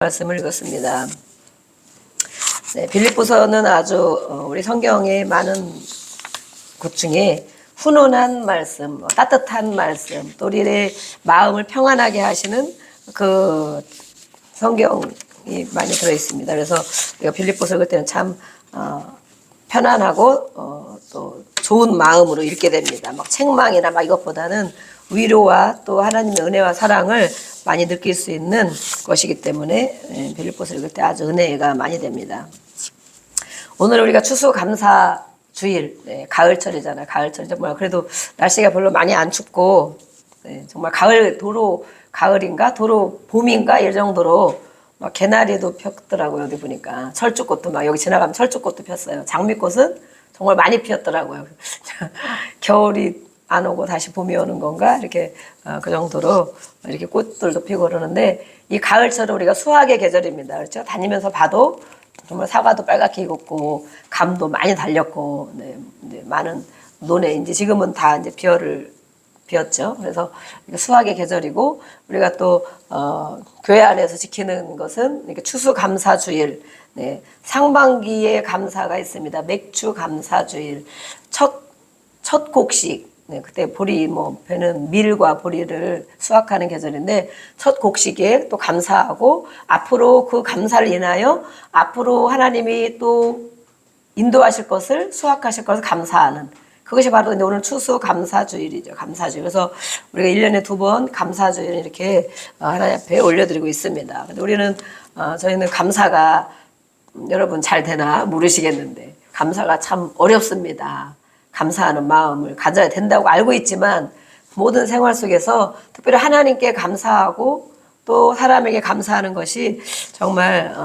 말씀을 읽었습니다. 네, 빌립보서는 아주 우리 성경의 많은 곳 중에 훈훈한 말씀, 따뜻한 말씀, 또 우리의 마음을 평안하게 하시는 그 성경이 많이 들어 있습니다. 그래서 우리가 빌립보서 그때는 참 편안하고 또 좋은 마음으로 읽게 됩니다. 막 책망이나 막 이것보다는 위로와 또 하나님의 은혜와 사랑을 많이 느낄 수 있는 것이기 때문에 빌립보서 읽을 때 아주 은혜가 많이 됩니다. 오늘 우리가 추수감사주일, 네, 가을철이잖아요. 가을철 정말 그래도 날씨가 별로 많이 안 춥고 정말 가을 도로 가을인가 도로 봄인가 이 정도로 막 개나리도 폈더라고요. 어디 보니까 철쭉꽃도 막 여기 지나가면 철쭉꽃도 폈어요. 장미꽃은 정말 많이 피었더라고요. 겨울이 안 오고 다시 봄이 오는 건가 이렇게 그 정도로 이렇게 꽃들도 피고 그러는데 이 가을철은 우리가 수확의 계절입니다. 그렇죠? 다니면서 봐도 정말 사과도 빨갛게 익었고 감도 많이 달렸고 네, 많은 논에 이제 지금은 다 이제 비었죠. 그래서 수확의 계절이고 우리가 또 교회 안에서 지키는 것은 이렇게 추수감사주일, 네, 상반기에 감사가 있습니다. 맥주감사주일, 첫 곡식. 네, 그때 보리, 배는 밀과 보리를 수확하는 계절인데, 첫 곡식에 또 감사하고, 앞으로 그 감사를 인하여, 앞으로 하나님이 또 인도하실 것을, 수확하실 것을 감사하는. 그것이 바로 이제 오늘 추수 감사주일이죠. 감사주일. 그래서 우리가 1년에 2번 감사주일을 이렇게 하나님 앞에 올려드리고 있습니다. 근데 저희는 감사가 여러분 잘 되나 모르시겠는데, 감사가 참 어렵습니다. 감사하는 마음을 가져야 된다고 알고 있지만 모든 생활 속에서 특별히 하나님께 감사하고 또 사람에게 감사하는 것이 정말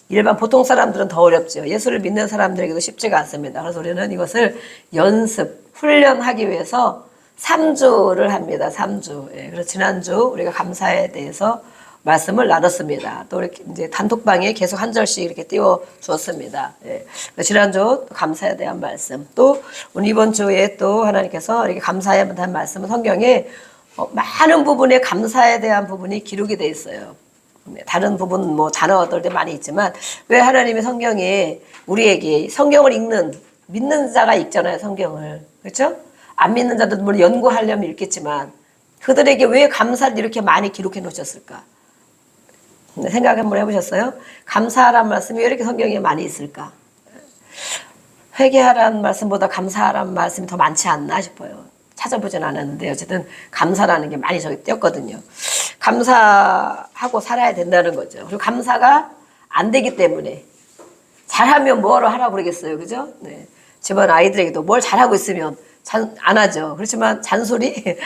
일반 보통 사람들은 더 어렵죠. 예수를 믿는 사람들에게도 쉽지가 않습니다. 그래서 우리는 이것을 훈련하기 위해서 3주를 합니다. 3주. 예, 그래서 지난주 우리가 감사에 대해서 말씀을 나눴습니다. 또 이렇게 이제 단톡방에 계속 한 절씩 이렇게 띄워 주었습니다. 예. 지난주 감사에 대한 말씀, 또 오늘 이번 주에 또 하나님께서 이렇게 감사에 대한 말씀은 성경에 많은 부분에 감사에 대한 부분이 기록이 되어 있어요. 다른 부분 단어들도 많이 있지만 왜 하나님의 성경에 우리에게 성경을 믿는 자가 읽잖아요. 성경을. 그렇죠? 안 믿는 자들도 물론 연구하려면 읽겠지만 그들에게 왜 감사를 이렇게 많이 기록해 놓으셨을까? 생각 한번 해보셨어요? 감사하란 말씀이 왜 이렇게 성경에 많이 있을까? 회개하라는 말씀보다 감사하라는 말씀이 더 많지 않나 싶어요. 찾아보진 않았는데 어쨌든 감사라는 게 많이 저기 띄었거든요. 감사하고 살아야 된다는 거죠. 그리고 감사가 안 되기 때문에 잘하면 뭐하러 하라고 그러겠어요. 그죠? 네. 집안 아이들에게도 뭘 잘하고 있으면 안 하죠. 그렇지만 잔소리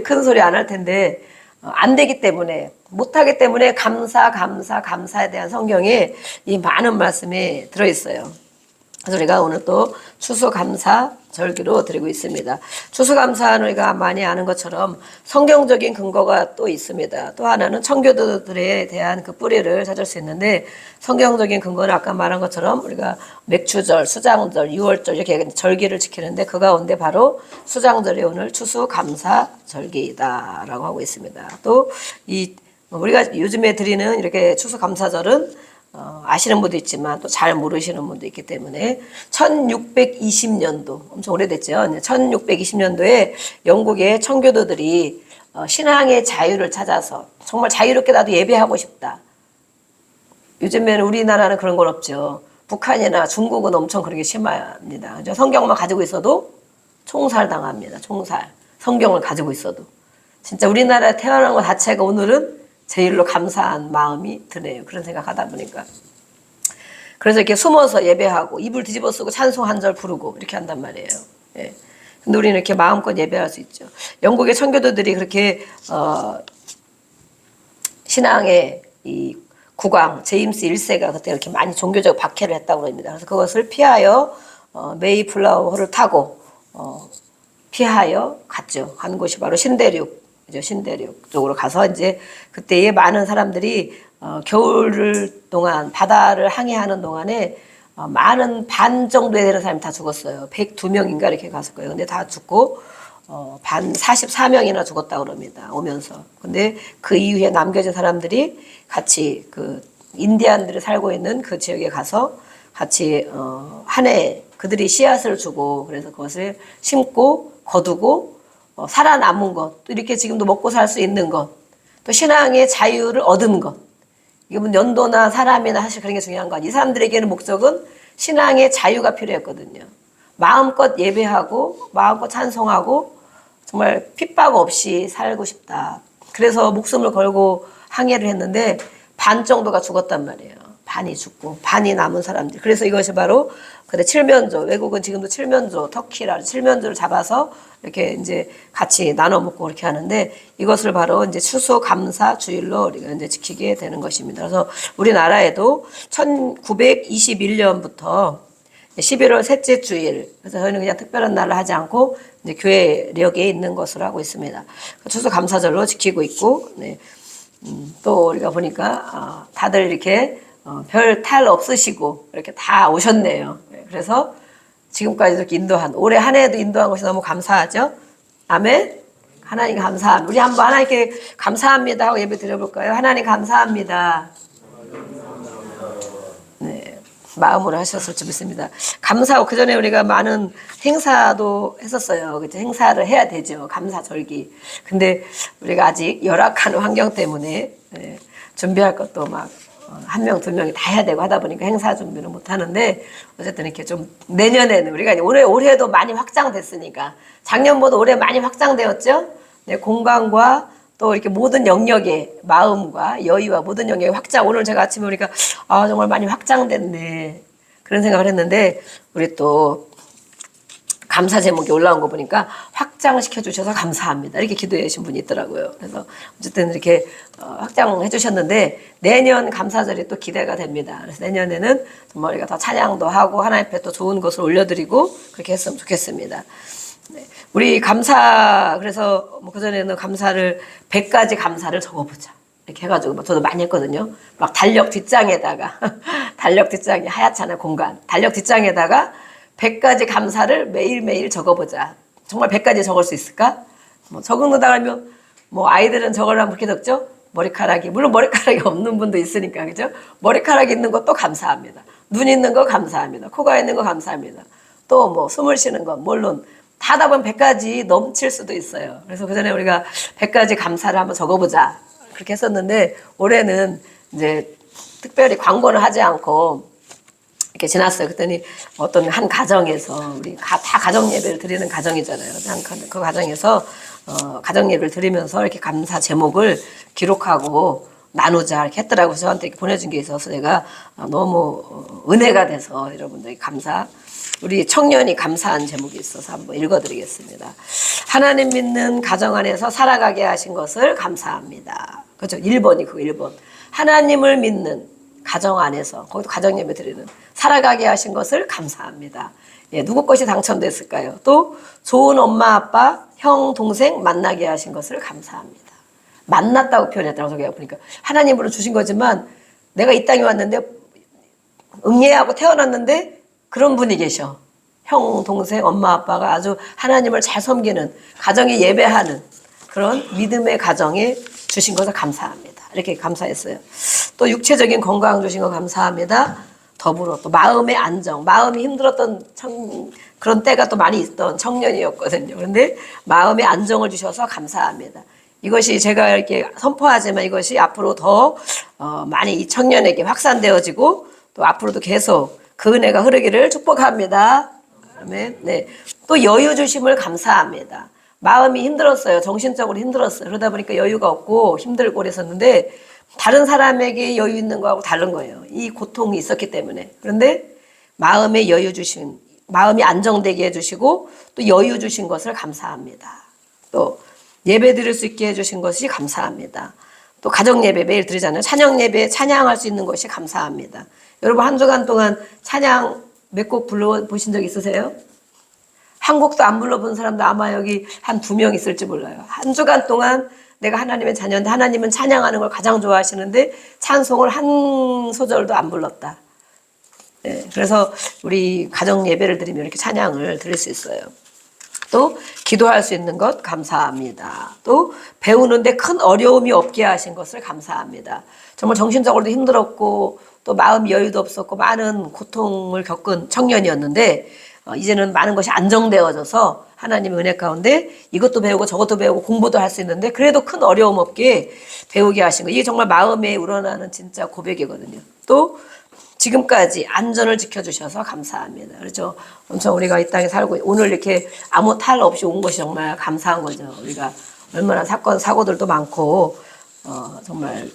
큰 소리 안 할 텐데 안 되기 때문에 못하기 때문에 감사에 대한 성경에 이 많은 말씀이 들어있어요. 그래서 우리가 오늘 또 추수감사 절기로 드리고 있습니다. 추수감사는 우리가 많이 아는 것처럼 성경적인 근거가 또 있습니다. 또 하나는 청교도들에 대한 그 뿌리를 찾을 수 있는데 성경적인 근거는 아까 말한 것처럼 우리가 맥추절, 수장절, 유월절 이렇게 절기를 지키는데 그 가운데 바로 수장절이 오늘 추수감사 절기다라고 하고 있습니다. 또 우리가 요즘에 드리는 이렇게 추수감사절은 아시는 분도 있지만 또 잘 모르시는 분도 있기 때문에 1620년도 엄청 오래됐죠. 1620년도에 영국의 청교도들이 신앙의 자유를 찾아서 정말 자유롭게 나도 예배하고 싶다. 요즘에는 우리나라는 그런 건 없죠. 북한이나 중국은 엄청 그런 게 심합니다. 성경만 가지고 있어도 총살당합니다. 총살. 성경을 가지고 있어도. 진짜 우리나라에 태어난 것 자체가 오늘은 제일로 감사한 마음이 드네요. 그런 생각하다 보니까. 그래서 이렇게 숨어서 예배하고 이불 뒤집어 쓰고 찬송 한 절 부르고 이렇게 한단 말이에요. 예. 근데 우리는 이렇게 마음껏 예배할 수 있죠. 영국의 청교도들이 그렇게 신앙의 이 국왕 제임스 1세가 그때 이렇게 많이 종교적 박해를 했다고 합니다. 그래서 그것을 피하여 메이플라워를 타고 피하여 갔죠. 간 곳이 바로 신대륙 쪽으로 가서 이제 그때에 많은 사람들이 겨울 동안 바다를 항해하는 동안에 많은 반 정도에 되는 사람이 다 죽었어요. 102명인가 이렇게 갔을 거예요. 근데 다 죽고 반 44명이나 죽었다 그럽니다. 오면서. 근데 그 이후에 남겨진 사람들이 같이 그 인디안들이 살고 있는 그 지역에 가서 같이 한 해 그들이 씨앗을 주고 그래서 그것을 심고 거두고 살아남은 것, 또 이렇게 지금도 먹고 살 수 있는 것, 또 신앙의 자유를 얻은 것. 이게 뭐 연도나 사람이나 사실 그런 게 중요한 거 아니에요. 이 사람들에게는 목적은 신앙의 자유가 필요했거든요. 마음껏 예배하고 마음껏 찬송하고 정말 핍박 없이 살고 싶다. 그래서 목숨을 걸고 항해를 했는데 반 정도가 죽었단 말이에요. 반이 죽고 반이 남은 사람들. 그래서 이것이 바로 그때 칠면조, 외국은 지금도 칠면조, 터키라 칠면조를 잡아서 이렇게 이제 같이 나눠 먹고 그렇게 하는데 이것을 바로 이제 추수감사 주일로 우리가 이제 지키게 되는 것입니다. 그래서 우리나라에도 1921년부터 11월 셋째 주일, 그래서 저희는 그냥 특별한 날을 하지 않고 이제 교회력에 있는 것으로 하고 있습니다. 추수감사절로 지키고 있고, 네. 또 우리가 보니까 다들 이렇게 별 탈 없으시고 이렇게 다 오셨네요. 그래서 지금까지 이렇게 인도한 올해 한 해에도 인도한 것이 너무 감사하죠. 아멘. 하나님 감사합니다. 우리 한번 하나님께 감사합니다 하고 예배 드려볼까요? 하나님 감사합니다. 네, 마음으로 하셨을지 믿습니다. 감사하고 그 전에 우리가 많은 행사도 했었어요. 그죠? 행사를 해야 되죠. 감사절기. 근데 우리가 아직 열악한 환경 때문에 준비할 것도 막 한 명, 두 명이 다 해야 되고 하다 보니까 행사 준비는 못 하는데 어쨌든 이렇게 좀 내년에는 우리가 올해도 많이 확장됐으니까 작년보다 올해 많이 확장되었죠? 네, 공간과 또 이렇게 모든 영역의 마음과 여유와 모든 영역의 확장. 오늘 제가 아침에 우리가 정말 많이 확장됐네. 그런 생각을 했는데 우리 또 감사 제목이 올라온 거 보니까 확장시켜 주셔서 감사합니다. 이렇게 기도해 주신 분이 있더라고요. 그래서 어쨌든 이렇게 확장해 주셨는데 내년 감사절이 또 기대가 됩니다. 그래서 내년에는 정말 우리가 더 찬양도 하고 하나님 앞에 또 좋은 것을 올려드리고 그렇게 했으면 좋겠습니다. 네. 우리 감사 그래서 뭐 그전에는 감사를 100가지 감사를 적어보자. 이렇게 해가지고 저도 많이 했거든요. 막 달력 뒷장에다가 달력 뒷장이 하얗잖아요. 공간. 달력 뒷장에다가 100가지 감사를 매일매일 적어보자. 정말 100가지 적을 수 있을까? 뭐 적는다 하면 뭐 아이들은 적으려면 그렇게 적죠? 머리카락이 물론 머리카락이 없는 분도 있으니까 그죠? 머리카락 있는 것도 감사합니다. 눈 있는 거 감사합니다. 코가 있는 거 감사합니다. 또 뭐 숨을 쉬는 거 물론 다 하다 보면 100가지 넘칠 수도 있어요. 그래서 그전에 우리가 100가지 감사를 한번 적어보자. 그렇게 했었는데 올해는 이제 특별히 광고는 하지 않고 이렇게 지났어요. 그랬더니 어떤 한 가정에서 우리 다 가정 예배를 드리는 가정이잖아요. 그 가정에서 가정 예배를 드리면서 이렇게 감사 제목을 기록하고 나누자 이렇게 했더라고요. 저한테 이렇게 보내준 게 있어서 내가 너무 은혜가 돼서 여러분들이 우리 청년이 감사한 제목이 있어서 한번 읽어드리겠습니다. 하나님 믿는 가정 안에서 살아가게 하신 것을 감사합니다. 그렇죠. 1번이 그거 1번. 하나님을 믿는 가정 안에서 거기도 가정 예배 드리는 살아가게 하신 것을 감사합니다. 예, 누구 것이 당첨됐을까요? 또 좋은 엄마 아빠 형 동생 만나게 하신 것을 감사합니다. 만났다고 표현했더라고요. 제가 보니까 하나님으로 주신 거지만 내가 이 땅에 왔는데 응애하고 태어났는데 그런 분이 계셔. 형 동생 엄마 아빠가 아주 하나님을 잘 섬기는 가정에 예배하는 그런 믿음의 가정에 주신 것을 감사합니다. 이렇게 감사했어요. 또 육체적인 건강 주신 거 감사합니다. 더불어 또 마음의 안정, 마음이 힘들었던 그런 때가 또 많이 있던 청년이었거든요. 그런데 마음의 안정을 주셔서 감사합니다. 이것이 제가 이렇게 선포하지만 이것이 앞으로 더 많이 이 청년에게 확산되어지고 또 앞으로도 계속 그 은혜가 흐르기를 축복합니다. 아멘. 네. 또 여유 주심을 감사합니다. 마음이 힘들었어요. 정신적으로 힘들었어요. 그러다 보니까 여유가 없고 힘들고 그랬었는데 다른 사람에게 여유 있는 거하고 다른 거예요. 이 고통이 있었기 때문에. 그런데 마음에 여유 주신, 마음이 안정되게 해주시고 또 여유 주신 것을 감사합니다. 또 예배 드릴 수 있게 해주신 것이 감사합니다. 또 가정 예배 매일 드리잖아요. 찬양 예배 찬양할 수 있는 것이 감사합니다. 여러분 한 주간 동안 찬양 몇 곡 불러보신 적 있으세요? 한 곡도 안 불러본 사람도 아마 여기 한 2명 있을지 몰라요. 한 주간 동안 내가 하나님의 자녀인데 하나님은 찬양하는 걸 가장 좋아하시는데 찬송을 한 소절도 안 불렀다. 네, 그래서 우리 가정 예배를 드리면 이렇게 찬양을 드릴 수 있어요. 또 기도할 수 있는 것 감사합니다. 또 배우는데 큰 어려움이 없게 하신 것을 감사합니다. 정말 정신적으로도 힘들었고 또 마음 여유도 없었고 많은 고통을 겪은 청년이었는데 이제는 많은 것이 안정되어져서 하나님의 은혜 가운데 이것도 배우고 저것도 배우고 공부도 할 수 있는데 그래도 큰 어려움 없게 배우게 하신 거. 이게 정말 마음에 우러나는 진짜 고백이거든요. 또 지금까지 안전을 지켜주셔서 감사합니다. 그렇죠. 엄청 우리가 이 땅에 살고 오늘 이렇게 아무 탈 없이 온 것이 정말 감사한 거죠. 우리가 얼마나 사건 사고들도 많고 정말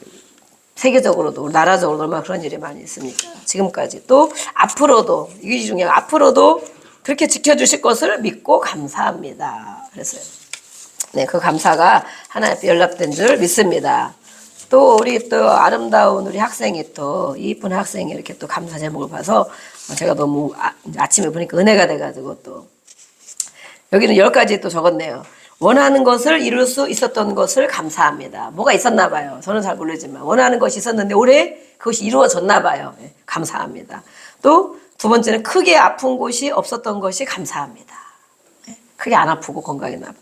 세계적으로도 나라적으로도 얼마나 그런 일이 많이 있습니까. 지금까지 또 앞으로도 이게 중요해요. 앞으로도 그렇게 지켜주실 것을 믿고 감사합니다. 그랬어요. 네, 그 감사가 하나님 앞에 연락된 줄 믿습니다. 또 우리 또 아름다운 우리 학생이 또 이쁜 학생이 이렇게 또 감사 제목을 봐서 제가 너무 아침에 보니까 은혜가 돼가지고 또 여기는 10가지 또 적었네요. 원하는 것을 이룰 수 있었던 것을 감사합니다. 뭐가 있었나 봐요. 저는 잘 모르지만 원하는 것이 있었는데 올해 그것이 이루어졌나 봐요. 네, 감사합니다. 또 두 번째는 크게 아픈 곳이 없었던 것이 감사합니다. 네, 크게 안 아프고 건강했나 봐.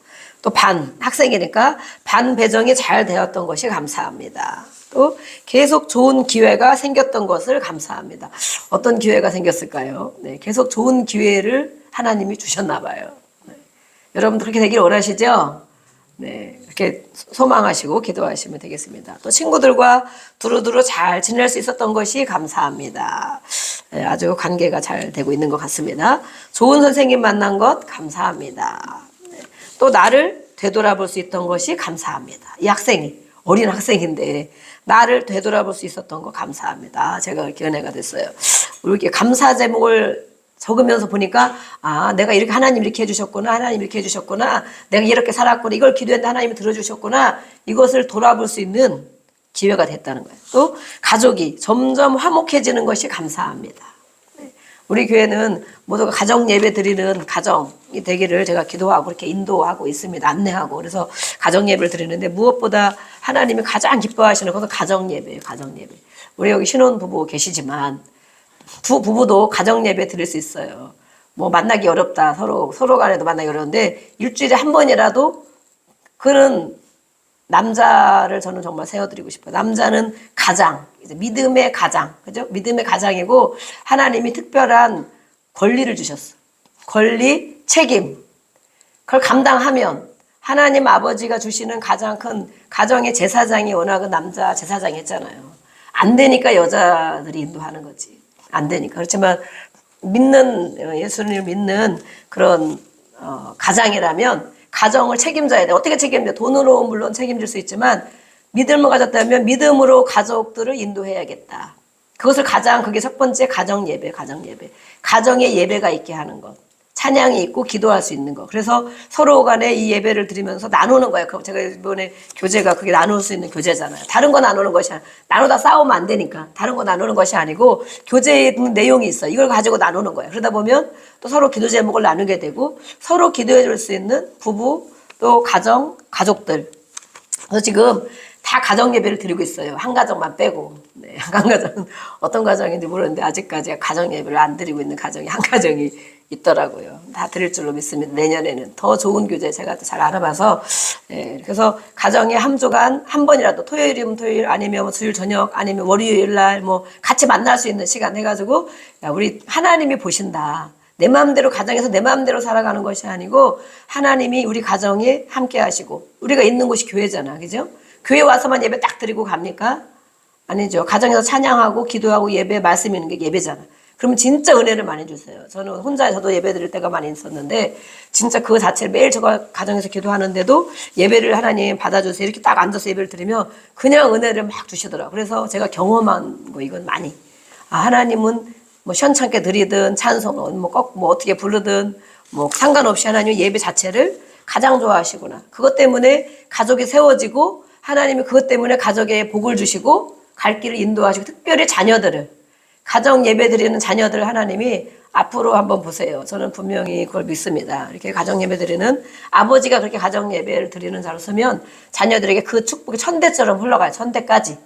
또 학생이니까 반 배정이 잘 되었던 것이 감사합니다. 또 계속 좋은 기회가 생겼던 것을 감사합니다. 어떤 기회가 생겼을까요? 네, 계속 좋은 기회를 하나님이 주셨나 봐요. 네. 여러분도 그렇게 되길 원하시죠? 네, 이렇게 소망하시고 기도하시면 되겠습니다. 또 친구들과 두루두루 잘 지낼 수 있었던 것이 감사합니다. 네, 아주 관계가 잘 되고 있는 것 같습니다. 좋은 선생님 만난 것 감사합니다. 또 나를 되돌아볼 수 있던 것이 감사합니다. 이 학생이 어린 학생인데 나를 되돌아볼 수 있었던 거 감사합니다. 제가 이렇게 은혜가 됐어요. 이렇게 감사 제목을 적으면서 보니까 내가 이렇게 하나님 이렇게 해주셨구나, 하나님 이렇게 해주셨구나, 내가 이렇게 살았구나, 이걸 기도했는데 하나님이 들어주셨구나, 이것을 돌아볼 수 있는 기회가 됐다는 거예요. 또 가족이 점점 화목해지는 것이 감사합니다. 우리 교회는 모두가 가정 예배 드리는 가정이 되기를 제가 기도하고 그렇게 인도하고 있습니다. 안내하고. 그래서 가정 예배를 드리는데 무엇보다 하나님이 가장 기뻐하시는 것은 가정 예배예요. 가정 예배. 우리 여기 신혼 부부 계시지만 두 부부도 가정 예배 드릴 수 있어요. 뭐 만나기 어렵다. 서로 간에도 만나기 어려운데 일주일에 한 번이라도 그런 남자를 저는 정말 세워드리고 싶어요. 남자는 가장, 이제 믿음의 가장, 그죠? 믿음의 가장이고 하나님이 특별한 권리를 주셨어. 권리, 책임. 그걸 감당하면 하나님 아버지가 주시는 가장 큰 가정의 제사장이 워낙은 남자 제사장이 했잖아요. 안 되니까 여자들이 인도하는 거지. 안 되니까. 그렇지만 예수님을 믿는 그런 가장이라면 가정을 책임져야 돼. 어떻게 책임져? 돈으로 물론 책임질 수 있지만 믿음을 가졌다면 믿음으로 가족들을 인도해야겠다. 그게 첫 번째 가정 예배. 가정에 예배가 있게 하는 것. 찬양이 있고 기도할 수 있는 것. 그래서 서로 간에 이 예배를 드리면서 나누는 거예요. 제가 이번에 교제가 그게 나눌 수 있는 교제잖아요. 다른 거 나누는 것이 아니라 나누다 싸우면 안 되니까 다른 거 나누는 것이 아니고 교제의 내용이 있어요. 이걸 가지고 나누는 거예요. 그러다 보면 또 서로 기도 제목을 나누게 되고 서로 기도해 줄 수 있는 부부 또 가족들. 그래서 지금 다 가정 예배를 드리고 있어요. 한 가정만 빼고. 네, 한 가정은 어떤 가정인지 모르는데 아직까지 가정 예배를 안 드리고 있는 가정이 한 가정이 있더라고요. 다 드릴 줄로 믿습니다. 내년에는 더 좋은 교재 제가 잘 알아봐서 그래서 가정에 한 주간 한 번이라도 토요일이면 토요일 아니면 수요일 저녁 아니면 월요일 날 뭐 같이 만날 수 있는 시간 해가지고 우리 하나님이 보신다. 내 마음대로 가정에서 내 마음대로 살아가는 것이 아니고 하나님이 우리 가정에 함께 하시고 우리가 있는 곳이 교회잖아. 그죠? 교회 와서만 예배 딱 드리고 갑니까? 아니죠. 가정에서 찬양하고 기도하고 예배 말씀 있는 게 예배잖아. 그러면 진짜 은혜를 많이 주세요. 저는 저도 예배 드릴 때가 많이 있었는데 진짜 그거 자체를 매일 제가 가정에서 기도하는데도 예배를 하나님 받아주세요. 이렇게 딱 앉아서 예배를 드리면 그냥 은혜를 막 주시더라고요. 그래서 제가 경험한 거 이건 많이. 하나님은 뭐 시원찮게 드리든 찬송은 뭐 어떻게 부르든 뭐 상관없이 하나님 예배 자체를 가장 좋아하시구나. 그것 때문에 가족이 세워지고 하나님이 그것 때문에 가족에 복을 주시고 갈 길을 인도하시고 특별히 자녀들을 가정 예배 드리는 자녀들 하나님이 앞으로 한번 보세요. 저는 분명히 그걸 믿습니다. 이렇게 가정 예배 드리는 아버지가 그렇게 가정 예배를 드리는 자로 서면 자녀들에게 그 축복이 천대처럼 흘러가요. 천대까지.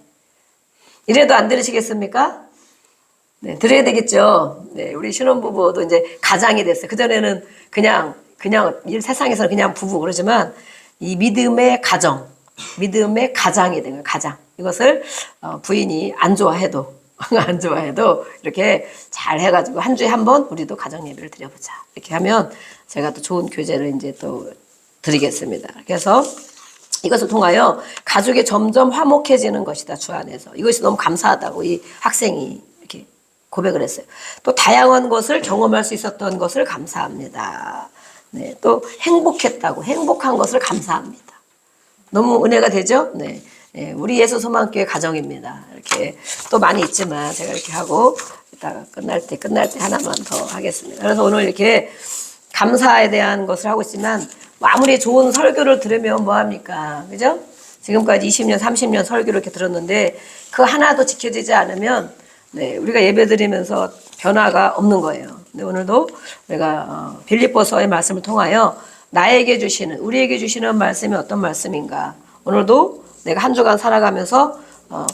이래도 안 들으시겠습니까? 네, 드려야 되겠죠. 네, 우리 신혼부부도 이제 가장이 됐어요. 그전에는 그냥 그냥 이 세상에서는 그냥 부부 그러지만 이 믿음의 가정, 믿음의 가장이 된 거예요. 가장. 이것을 부인이 안 좋아해도 안 좋아해도 이렇게 잘 해가지고 한 주에 한 번 우리도 가정 예배를 드려보자. 이렇게 하면 제가 또 좋은 교제를 이제 또 드리겠습니다. 그래서 이것을 통하여 가족이 점점 화목해지는 것이다. 주 안에서. 이것이 너무 감사하다고 이 학생이 이렇게 고백을 했어요. 또 다양한 것을 경험할 수 있었던 것을 감사합니다. 네, 또 행복했다고 행복한 것을 감사합니다. 너무 은혜가 되죠? 네. 네, 우리 예수 소망교회 가정입니다. 이렇게 또 많이 있지만 제가 이렇게 하고 이따가 끝날 때 하나만 더 하겠습니다. 그래서 오늘 이렇게 감사에 대한 것을 하고 있지만 아무리 좋은 설교를 들으면 뭐합니까? 그죠? 지금까지 20년, 30년 설교를 이렇게 들었는데 그 하나도 지켜지지 않으면 네, 우리가 예배 드리면서 변화가 없는 거예요. 근데 오늘도 우리가 빌립보서의 말씀을 통하여 나에게 주시는, 우리에게 주시는 말씀이 어떤 말씀인가? 오늘도 내가 한 주간 살아가면서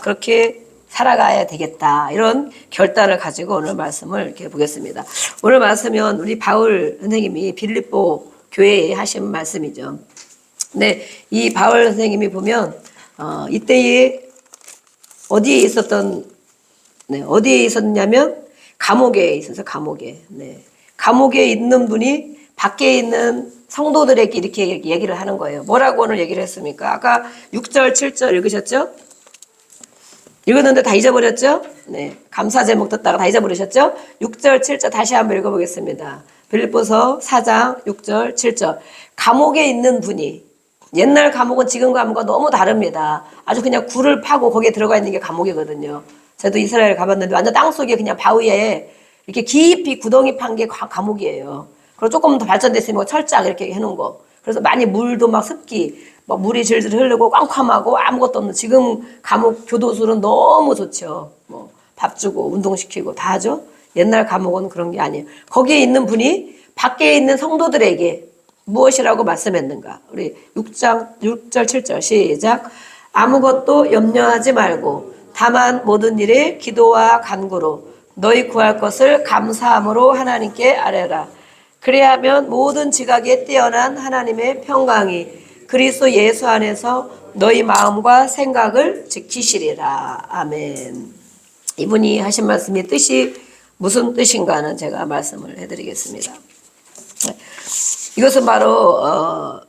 그렇게 살아가야 되겠다. 이런 결단을 가지고 오늘 말씀을 이렇게 보겠습니다. 오늘 말씀은 우리 바울 선생님이 빌립보 교회에 하신 말씀이죠. 근데 이 바울 선생님이 보면 이때에 어디에 있었냐면 감옥에 있어서 감옥에. 네. 감옥에 있는 분이 밖에 있는 성도들에게 이렇게 얘기를 하는 거예요. 뭐라고 오늘 얘기를 했습니까? 아까 6절, 7절 읽으셨죠? 읽었는데 다 잊어버렸죠? 네. 감사 제목 듣다가 다 잊어버리셨죠? 6절, 7절 다시 한번 읽어보겠습니다. 빌립보서 4장 6절, 7절. 감옥에 있는 분이, 옛날 감옥은 지금 감옥과 너무 다릅니다. 아주 그냥 굴을 파고 거기에 들어가 있는 게 감옥이거든요. 저도 이스라엘 가봤는데 완전 땅속에 그냥 바위에 이렇게 깊이 구덩이 판 게 감옥이에요. 그리고 조금 더 발전됐으면 철장 이렇게 해놓은 거. 그래서 많이 물도 막 습기, 막 물이 질질 흐르고 꽝꽝하고 아무것도 없는 지금 감옥 교도소는 너무 좋죠. 뭐 밥 주고 운동시키고 다 하죠. 옛날 감옥은 그런 게 아니에요. 거기에 있는 분이 밖에 있는 성도들에게 무엇이라고 말씀했는가? 우리 6절, 7절 시작. 아무것도 염려하지 말고 다만 모든 일에 기도와 간구로 너희 구할 것을 감사함으로 하나님께 아뢰라. 그래야면 모든 지각에 뛰어난 하나님의 평강이 그리스도 예수 안에서 너희 마음과 생각을 지키시리라. 아멘. 이분이 하신 말씀이 뜻이 무슨 뜻인가는 제가 말씀을 해드리겠습니다. 이것은 바로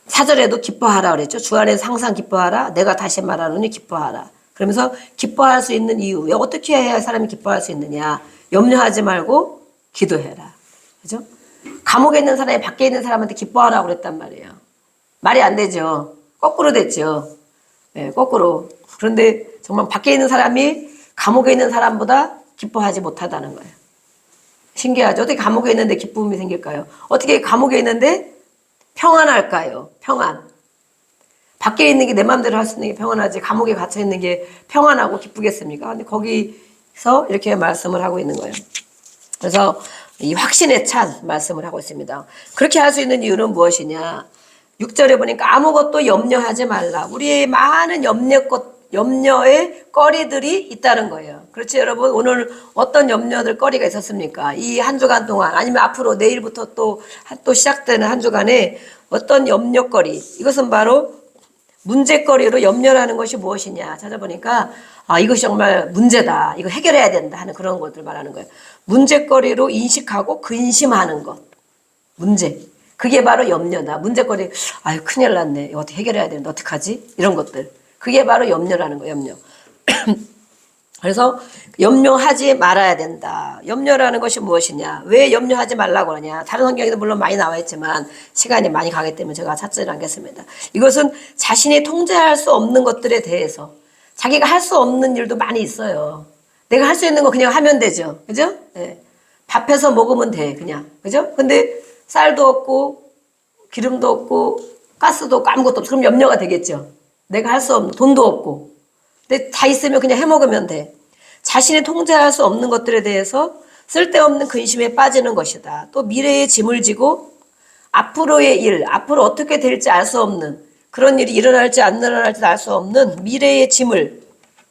4절에도 기뻐하라 그랬죠. 주 안에서 항상 기뻐하라. 내가 다시 말하노니 기뻐하라. 그러면서 기뻐할 수 있는 이유. 어떻게 해야 사람이 기뻐할 수 있느냐. 염려하지 말고 기도해라. 그죠? 감옥에 있는 사람이 밖에 있는 사람한테 기뻐하라고 그랬단 말이에요. 말이 안 되죠. 거꾸로 됐죠. 네, 거꾸로. 그런데 정말 밖에 있는 사람이 감옥에 있는 사람보다 기뻐하지 못하다는 거예요. 신기하죠? 어떻게 감옥에 있는데 기쁨이 생길까요? 어떻게 감옥에 있는데 평안할까요? 평안. 밖에 있는 게 내 마음대로 할 수 있는 게 평안하지 감옥에 갇혀 있는 게 평안하고 기쁘겠습니까? 근데 거기서 이렇게 말씀을 하고 있는 거예요. 그래서 이 확신에 찬 말씀을 하고 있습니다. 그렇게 할 수 있는 이유는 무엇이냐? 6절에 보니까 아무것도 염려하지 말라. 우리의 많은 염려의 거리들이 있다는 거예요. 그렇지 여러분? 오늘 어떤 염려들 거리가 있었습니까? 이 한 주간 동안 아니면 앞으로 내일부터 또 시작되는 한 주간에 어떤 염려거리. 이것은 바로 문제거리로 염려라는 것이 무엇이냐 찾아보니까 이것이 정말 문제다. 이거 해결해야 된다 하는 그런 것들 말하는 거예요. 문제거리로 인식하고 근심하는 것. 문제. 그게 바로 염려다. 문제거리. 아유 큰일 났네. 이거 어떻게 해결해야 되는데 어떡하지? 이런 것들. 그게 바로 염려라는 거예요. 염려. 그래서 염려하지 말아야 된다. 염려라는 것이 무엇이냐? 왜 염려하지 말라고 하냐? 다른 성경에도 물론 많이 나와 있지만 시간이 많이 가기 때문에 제가 찾지는 않겠습니다. 이것은 자신이 통제할 수 없는 것들에 대해서 자기가 할 수 없는 일도 많이 있어요. 내가 할 수 있는 거 그냥 하면 되죠. 그죠? 네. 밥 해서 먹으면 돼. 그냥. 그죠? 근데 쌀도 없고 기름도 없고 가스도 없고 아무것도 없어. 그럼 염려가 되겠죠. 내가 할 수 없는 돈도 없고 근데 다 있으면 그냥 해먹으면 돼. 자신이 통제할 수 없는 것들에 대해서 쓸데없는 근심에 빠지는 것이다. 또 미래의 짐을 지고 앞으로의 일, 앞으로 어떻게 될지 알 수 없는 그런 일이 일어날지 안 일어날지 알 수 없는 미래의 짐을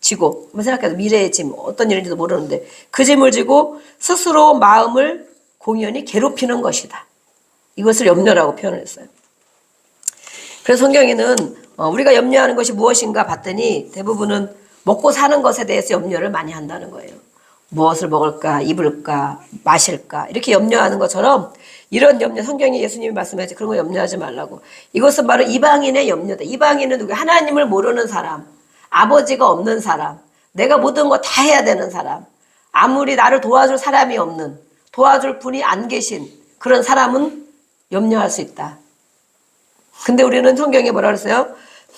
지고 한번 생각해서 미래의 짐, 어떤 일인지도 모르는데 그 짐을 지고 스스로 마음을 공연히 괴롭히는 것이다. 이것을 염려라고 표현을 했어요. 그래서 성경에는 우리가 염려하는 것이 무엇인가 봤더니 대부분은 먹고 사는 것에 대해서 염려를 많이 한다는 거예요. 무엇을 먹을까, 입을까, 마실까 이렇게 염려하는 것처럼 이런 염려, 성경에 예수님이 말씀하지 그런 거 염려하지 말라고. 이것은 바로 이방인의 염려다. 이방인은 누구? 하나님을 모르는 사람, 아버지가 없는 사람, 내가 모든 거 다 해야 되는 사람, 아무리 나를 도와줄 사람이 없는, 도와줄 분이 안 계신 그런 사람은 염려할 수 있다. 근데 우리는 성경에 뭐라 그랬어요?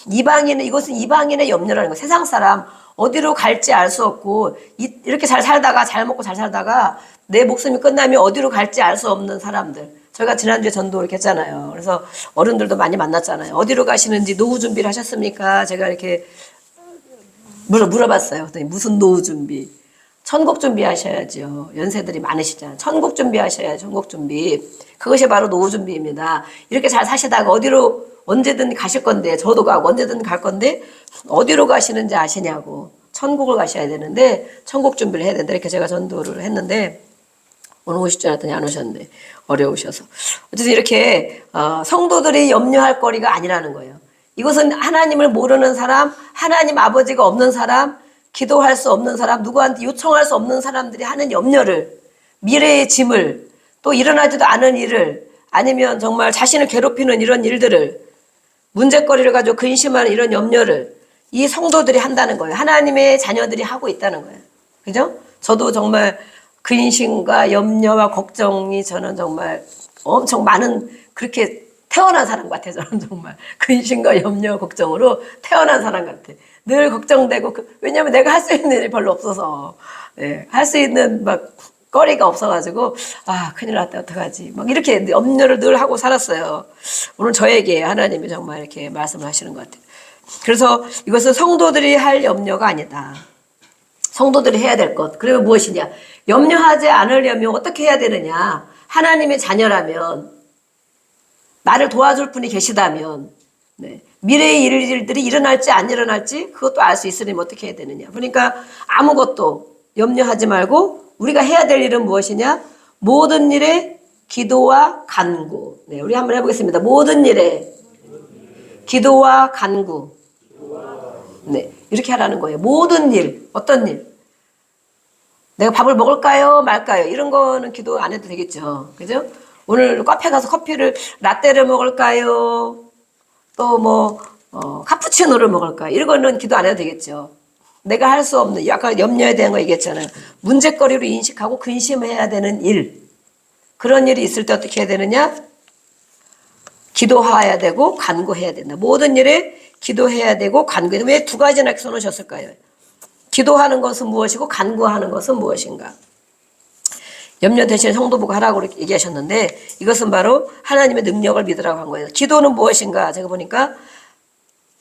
이방인은, 이것은 이방인의 염려라는 거예요. 세상 사람 어디로 갈지 알 수 없고 이렇게 잘 살다가 잘 먹고 잘 살다가 내 목숨이 끝나면 어디로 갈지 알 수 없는 사람들. 저희가 지난주에 전도 이렇게 했잖아요. 그래서 어른들도 많이 만났잖아요. 어디로 가시는지 노후 준비를 하셨습니까? 제가 이렇게 물어봤어요. 그랬더니 무슨 노후 준비? 천국 준비하셔야죠. 연세들이 많으시잖아요. 천국 준비하셔야죠. 천국 준비. 그것이 바로 노후 준비입니다. 이렇게 잘 사시다가 어디로 언제든 가실 건데, 저도 가고 언제든 갈 건데 어디로 가시는지 아시냐고. 천국을 가셔야 되는데 천국 준비를 해야 된다. 이렇게 제가 전도를 했는데 오늘 오실 줄 알았더니 안 오셨네. 어려우셔서. 어쨌든 이렇게 성도들이 염려할 거리가 아니라는 거예요. 이것은 하나님을 모르는 사람, 하나님 아버지가 없는 사람, 기도할 수 없는 사람, 누구한테 요청할 수 없는 사람들이 하는 염려를, 미래의 짐을, 또 일어나지도 않은 일을, 아니면 정말 자신을 괴롭히는 이런 일들을, 문제거리를 가지고 근심하는 이런 염려를 이 성도들이 한다는 거예요. 하나님의 자녀들이 하고 있다는 거예요. 그죠? 저도 정말 근심과 염려와 걱정이 저는 정말 엄청 많은, 그렇게 태어난 사람 같아요. 저는 정말 근심과 염려, 걱정으로 태어난 사람 같아. 늘 걱정되고, 왜냐면 내가 할 수 있는 일이 별로 없어서, 할 수 있는 막 거리가 없어가지고, 큰일 났다, 어떡하지. 막 이렇게 염려를 늘 하고 살았어요. 오늘 저에게 하나님이 정말 이렇게 말씀을 하시는 것 같아요. 그래서 이것은 성도들이 할 염려가 아니다. 성도들이 해야 될 것. 그러면 무엇이냐? 염려하지 않으려면 어떻게 해야 되느냐? 하나님의 자녀라면, 나를 도와줄 분이 계시다면, 미래의 일들이 일어날지 안 일어날지 그것도 알 수 있으려면 어떻게 해야 되느냐. 그러니까 아무것도 염려하지 말고 우리가 해야 될 일은 무엇이냐? 모든 일에 기도와 간구. 우리 한번 해보겠습니다. 모든 일에 기도와 간구. 이렇게 하라는 거예요. 모든 일, 어떤 일? 내가 밥을 먹을까요? 말까요? 이런 거는 기도 안 해도 되겠죠. 그죠? 오늘 카페 가서 커피를 라떼를 먹을까요? 또 카푸치노를 먹을까요? 이런 거는 기도 안 해도 되겠죠. 내가 할 수 없는, 아까 염려에 대한 거 얘기했잖아요. 문제거리로 인식하고 근심해야 되는 일. 그런 일이 있을 때 어떻게 해야 되느냐? 기도해야 되고 간구해야 된다. 모든 일에 기도해야 되고 간구해야 된다. 왜 두 가지나 이렇게 써놓으셨을까요? 기도하는 것은 무엇이고 간구하는 것은 무엇인가? 염려 대신에 성도보고 하라고 얘기하셨는데 이것은 바로 하나님의 능력을 믿으라고 한 거예요. 기도는 무엇인가? 제가 보니까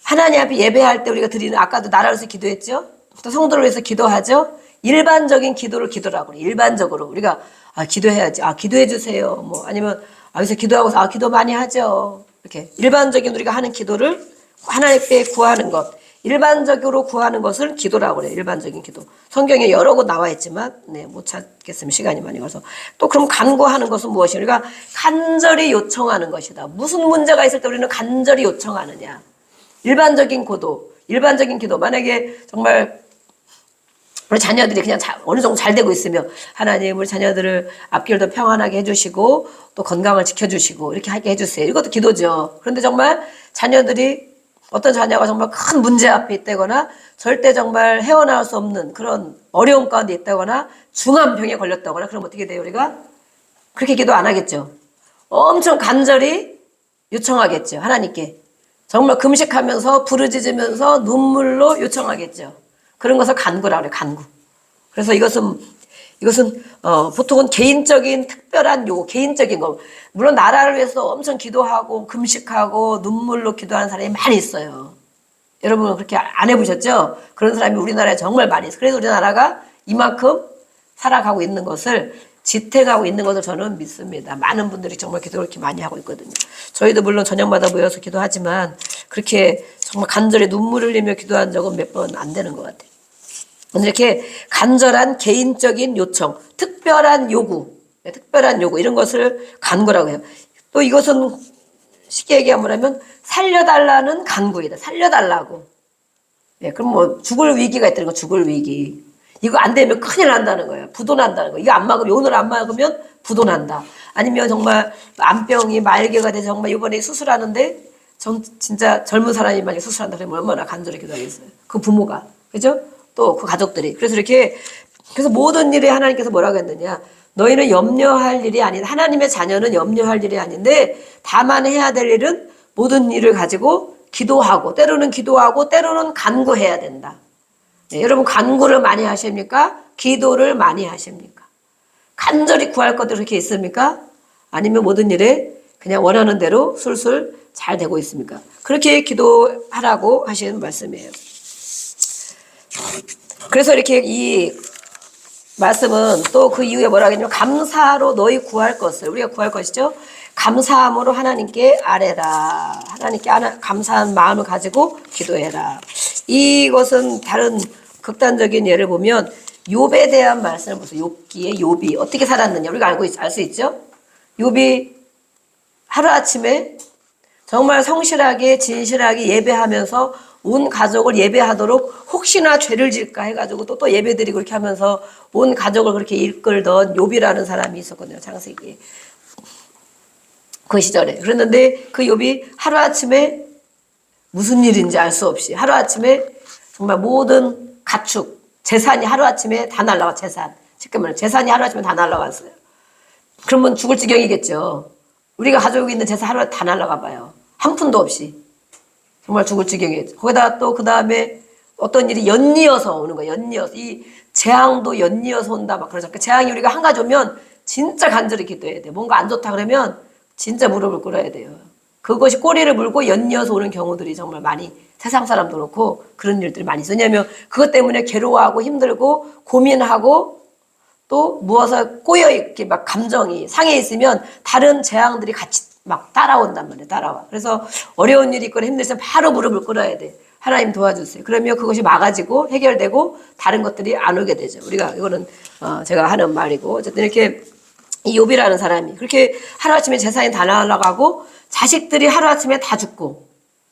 하나님 앞에 예배할 때 우리가 드리는, 아까도 나라를 위해서 기도했죠? 또 성도를 위해서 기도하죠? 일반적인 기도를 기도라고 그래요. 일반적으로 우리가 기도해야지. 기도해 주세요. 아니면 여기서 기도하고 기도 많이 하죠. 이렇게 일반적인 우리가 하는 기도를 하나님께 구하는 것, 일반적으로 구하는 것을 기도라고 그래요. 일반적인 기도. 성경에 여러 곳 나와 있지만 못 찾겠으면 시간이 많이 가서. 또 그럼 간구하는 것은 무엇이냐? 우리가 간절히 요청하는 것이다. 무슨 문제가 있을 때 우리는 간절히 요청하느냐? 일반적인 기도. 만약에 정말 우리 자녀들이 그냥 어느 정도 잘 되고 있으면 하나님 우리 자녀들을 앞길도 평안하게 해주시고 또 건강을 지켜주시고 이렇게 하게 해주세요. 이것도 기도죠. 그런데 정말 어떤 자녀가 정말 큰 문제 앞에 있다거나 절대 정말 헤어나올 수 없는 그런 어려움 가운데 있다거나 중한 병에 걸렸다거나 그럼 어떻게 돼요? 우리가 그렇게 기도 안 하겠죠. 엄청 간절히 요청하겠죠. 하나님께. 정말 금식하면서 부르짖으면서 눈물로 요청하겠죠. 그런 것을 간구라고 그래요. 간구. 그래서 이것은 보통은 개인적인 특별한 요구, 개인적인 거. 물론 나라를 위해서 엄청 기도하고 금식하고 눈물로 기도하는 사람이 많이 있어요. 여러분 그렇게 안 해보셨죠? 그런 사람이 우리나라에 정말 많이 있어요. 그래서 우리나라가 이만큼 살아가고 있는 것을, 지탱하고 있는 것을 저는 믿습니다. 많은 분들이 정말 기도를 이렇게 많이 하고 있거든요. 저희도 물론 저녁마다 모여서 기도하지만 그렇게 정말 간절히 눈물을 흘리며 기도한 적은 몇 번 안 되는 것 같아요. 이렇게 간절한 개인적인 요청, 특별한 요구 이런 것을 간구라고 해요. 또 이것은 쉽게 얘기하면 살려달라는 간구이다. 살려달라고. 예, 그럼 뭐 죽을 위기가 있다는 거, 죽을 위기. 이거 안 되면 큰일 난다는 거예요. 부도난다는 거예요. 이거 안 막으면, 오늘 안 막으면 부도난다. 아니면 정말 암병이 말개가 돼서 정말 이번에 수술하는데 진짜 젊은 사람이 만약에 수술한다 그러면 얼마나 간절히 기도하겠어요. 그 부모가. 그죠? 또 그 가족들이. 그래서 이렇게, 그래서 모든 일에 하나님께서 뭐라고 했느냐. 너희는 염려할 일이 아닌, 하나님의 자녀는 염려할 일이 아닌데 다만 해야 될 일은 모든 일을 가지고 기도하고, 때로는 간구해야 된다. 네, 여러분 간구를 많이 하십니까? 기도를 많이 하십니까? 간절히 구할 것들이 그렇게 있습니까? 아니면 모든 일에 그냥 원하는 대로 술술 잘 되고 있습니까? 그렇게 기도하라고 하시는 말씀이에요. 그래서 이렇게 이 말씀은 또 그 이후에 뭐라 하겠냐면 감사로 너희 구할 것을, 우리가 구할 것이죠. 감사함으로 하나님께 아뢰라. 하나님께 감사한 마음을 가지고 기도해라. 이것은 다른 극단적인 예를 보면 욥에 대한 말씀을 보세요. 욥기에 욥이 어떻게 살았느냐 우리가 알 수 있죠. 욥이 하루아침에 정말 성실하게 진실하게 예배하면서 온 가족을 예배하도록 혹시나 죄를 질까 해가지고 또 예배드리고 이렇게 하면서 온 가족을 그렇게 이끌던 욥이라는 사람이 있었거든요. 창세기에. 그 시절에. 그랬는데 그 욥이 하루아침에 무슨 일인지 알 수 없이 하루아침에 정말 모든 가축, 재산이 하루아침에 다 날라가. 재산이 하루아침에 다 날라갔어요. 그러면 죽을 지경이겠죠. 우리가 가지고 있는 재산 하루에 다 날라가 봐요. 한 푼도 없이. 정말 죽을 지경이겠죠. 거기다 또 그 다음에 어떤 일이 연이어서 오는 거예요. 연이어서. 이 재앙도 연이어서 온다 막 그러죠. 재앙이 우리가 한 가지 오면 진짜 간절히 기도해야 돼요. 뭔가 안 좋다 그러면 진짜 무릎을 꿇어야 돼요. 그것이 꼬리를 물고 연이어서 오는 경우들이 정말 많이, 세상 사람도 그렇고 그런 일들이 많이 있어요. 왜냐하면 그것 때문에 괴로워하고 힘들고 고민하고 또 무엇에 꼬여 있게 막 감정이 상해 있으면 다른 재앙들이 같이 막 따라온단 말이에요. 따라와. 그래서 어려운 일이 있거나 힘들면 바로 무릎을 꿇어야 돼. 하나님 도와주세요. 그러면 그것이 막아지고 해결되고 다른 것들이 안 오게 되죠. 우리가 이거는 제가 하는 말이고 어쨌든 이렇게 이 욥이라는 사람이 그렇게 하루아침에 재산이 다 날아가고 자식들이 하루아침에 다 죽고,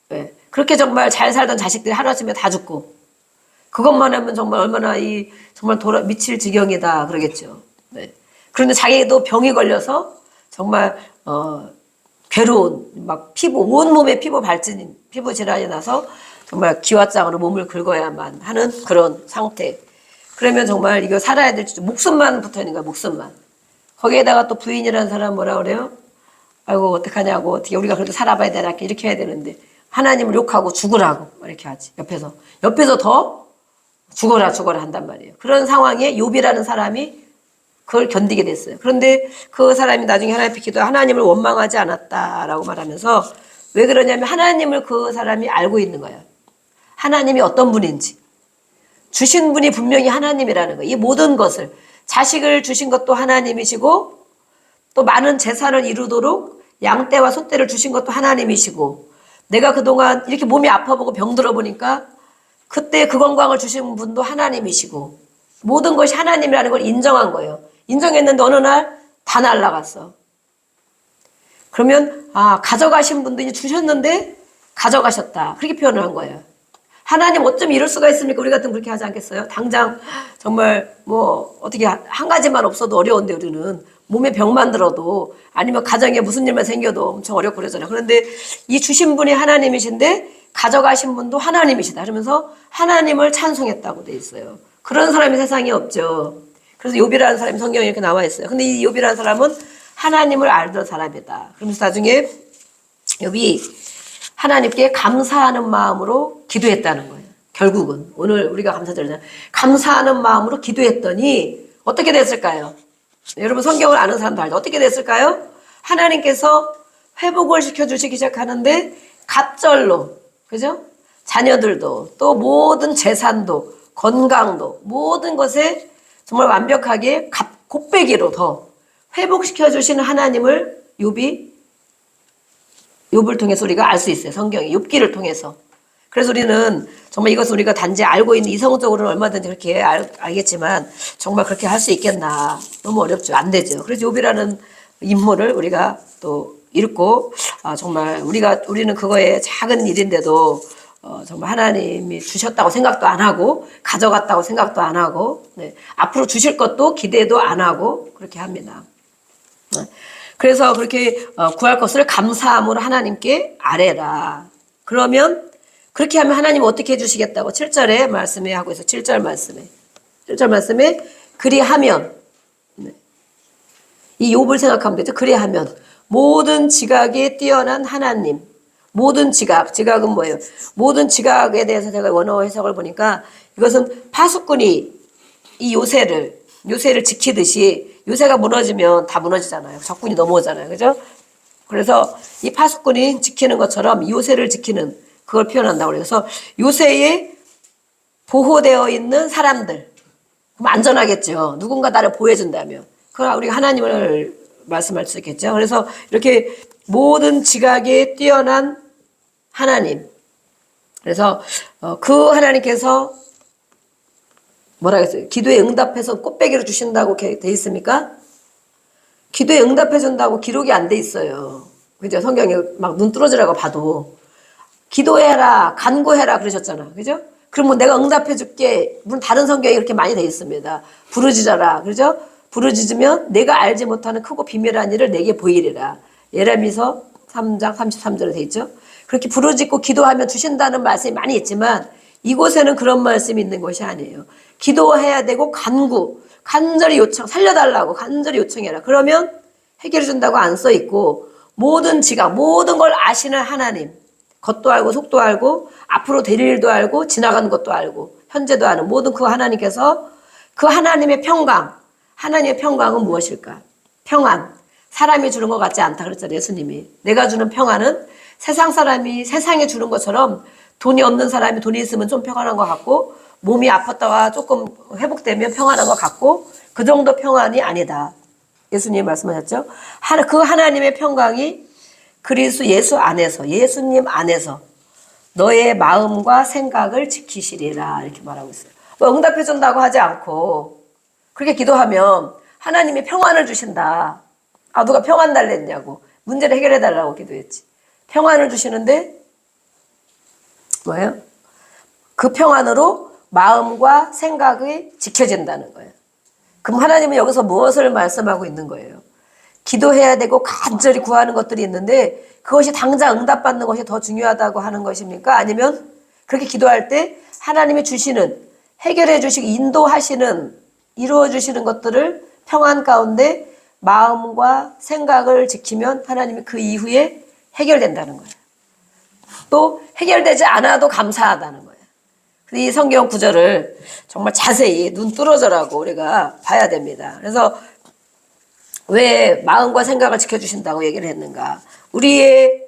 네. 그렇게 정말 잘 살던 자식들이 하루아침에 다 죽고, 그것만 하면 정말 얼마나 정말 미칠 지경이다 그러겠죠. 네. 그런데 자기도 병이 걸려서 정말 괴로운 막 온몸에 피부 질환이 나서 정말 기왓장으로 몸을 긁어야만 하는 그런 상태. 그러면 정말 이거 살아야 될지 목숨만 붙어 있는 거야. 목숨만. 거기에다가 또 부인이라는 사람 뭐라 그래요? 아이고 어떡하냐고, 어떻게 우리가 그래도 살아봐야 되나 이렇게 해야 되는데 하나님을 욕하고 죽으라고 이렇게 하지. 옆에서 더 죽어라 한단 말이에요. 그런 상황에 욥이라는 사람이 그걸 견디게 됐어요. 그런데 그 사람이 나중에 하나님께 기도해 하나님을 원망하지 않았다라고 말하면서, 왜 그러냐면 하나님을 그 사람이 알고 있는 거예요. 하나님이 어떤 분인지. 주신 분이 분명히 하나님이라는 거예요. 이 모든 것을, 자식을 주신 것도 하나님이시고 또 많은 재산을 이루도록 양떼와 소떼를 주신 것도 하나님이시고, 내가 그동안 이렇게 몸이 아파보고 병들어 보니까 그때 그 건강을 주신 분도 하나님이시고, 모든 것이 하나님이라는 걸 인정한 거예요. 인정했는데 어느 날 다 날라갔어. 그러면 가져가신 분도 이제 주셨는데 가져가셨다. 그렇게 표현을 한 거예요. 하나님 어쩜 이럴 수가 있습니까? 우리 같으면 그렇게 하지 않겠어요? 당장 정말 뭐 어떻게 한 가지만 없어도 어려운데 우리는 몸에 병만 들어도 아니면 가정에 무슨 일만 생겨도 엄청 어렵고 그러잖아요. 그런데 이 주신 분이 하나님이신데 가져가신 분도 하나님이시다. 그러면서 하나님을 찬송했다고 돼 있어요. 그런 사람이 세상에 없죠. 그래서 욥이라는 사람이 성경에 이렇게 나와 있어요. 근데 이 욥이라는 사람은 하나님을 알던 사람이다. 그러면서 나중에 욥이 하나님께 감사하는 마음으로 기도했다는 거예요. 결국은 오늘 우리가 감사절이잖아요. 감사하는 마음으로 기도했더니 어떻게 됐을까요? 여러분 성경을 아는 사람도 알죠. 어떻게 됐을까요? 하나님께서 회복을 시켜주시기 시작하는데 갑절로, 그죠? 자녀들도 또 모든 재산도 건강도 모든 것에 정말 완벽하게 곱배기로 더 회복시켜주시는 하나님을 욥을 통해서 우리가 알 수 있어요. 성경이 욥기를 통해서. 그래서 우리는 정말 이것은 우리가 단지 알고 있는 이성적으로는 얼마든지 그렇게 알겠지만 정말 그렇게 할 수 있겠나. 너무 어렵죠. 안 되죠. 그래서 욥이라는 인물을 우리가 또 잃고 정말 우리는 그거에 작은 일인데도 정말 하나님이 주셨다고 생각도 안 하고 가져갔다고 생각도 안 하고 네, 앞으로 주실 것도 기대도 안 하고 그렇게 합니다. 네. 그래서 그렇게 구할 것을 감사함으로 하나님께 아뢰라. 그러면 그렇게 하면 하나님 어떻게 해주시겠다고 7절에 말씀에 하고 있어요. 7절 말씀에 그리하면 네. 이 욥을 생각하면 되죠. 그리하면 모든 지각에 뛰어난 하나님, 모든 지각은 뭐예요? 모든 지각에 대해서 제가 원어 해석을 보니까 이것은 파수꾼이 이 요새를 지키듯이 요새가 무너지면 다 무너지잖아요. 적군이 넘어오잖아요. 그죠? 그래서 이 파수꾼이 지키는 것처럼 요새를 지키는 그걸 표현한다고 그래서 요새에 보호되어 있는 사람들 그럼 안전하겠죠. 누군가 나를 보호해준다면. 그럼 우리가 하나님을 말씀할 수 있겠죠. 그래서 이렇게 모든 지각에 뛰어난 하나님. 그래서 그 하나님께서 뭐라 했어요? 기도에 응답해서 꽃배기를 주신다고 돼 있습니까? 기도에 응답해 준다고 기록이 안 돼 있어요. 그죠? 성경에 막 눈 뚫어지라고 봐도 기도해라, 간구해라 그러셨잖아. 그죠? 그러면 내가 응답해 줄게. 물론 다른 성경에 이렇게 많이 돼 있습니다. 부르짖어라. 그죠? 부르짖으면 내가 알지 못하는 크고 비밀한 일을 내게 보이리라. 예레미서 3장 33절에 돼 있죠. 그렇게 부르짖고 기도하면 주신다는 말씀이 많이 있지만 이곳에는 그런 말씀이 있는 것이 아니에요. 기도해야 되고 간절히 요청, 살려달라고 간절히 요청해라. 그러면 해결해 준다고 안 써 있고 모든 지각, 모든 걸 아시는 하나님, 겉도 알고 속도 알고 앞으로 될 일도 알고 지나가는 것도 알고 현재도 아는 모든 그 하나님께서 그 하나님의 평강은 무엇일까? 평안. 사람이 주는 것 같지 않다 그랬잖아요. 예수님이. 내가 주는 평안은 세상 사람이 세상에 주는 것처럼 돈이 없는 사람이 돈이 있으면 좀 평안한 것 같고 몸이 아팠다가 조금 회복되면 평안한 것 같고 그 정도 평안이 아니다. 예수님이 말씀하셨죠. 그 하나님의 평강이 그리스도 예수님 안에서 너의 마음과 생각을 지키시리라 이렇게 말하고 있어요. 응답해 준다고 하지 않고 그렇게 기도하면 하나님이 평안을 주신다. 누가 평안 달랬냐고 문제를 해결해 달라고 기도했지. 평안을 주시는데 뭐예요? 그 평안으로 마음과 생각이 지켜진다는 거예요. 그럼 하나님은 여기서 무엇을 말씀하고 있는 거예요? 기도해야 되고 간절히 구하는 것들이 있는데 그것이 당장 응답받는 것이 더 중요하다고 하는 것입니까? 아니면 그렇게 기도할 때 하나님이 주시는 해결해 주시고 인도하시는 이루어 주시는 것들을 평안 가운데 마음과 생각을 지키면 하나님이 그 이후에 해결된다는 거예요. 또 해결되지 않아도 감사하다는 거예요. 이 성경 구절을 정말 자세히 눈 뚫어져라고 우리가 봐야 됩니다. 그래서 왜 마음과 생각을 지켜주신다고 얘기를 했는가? 우리의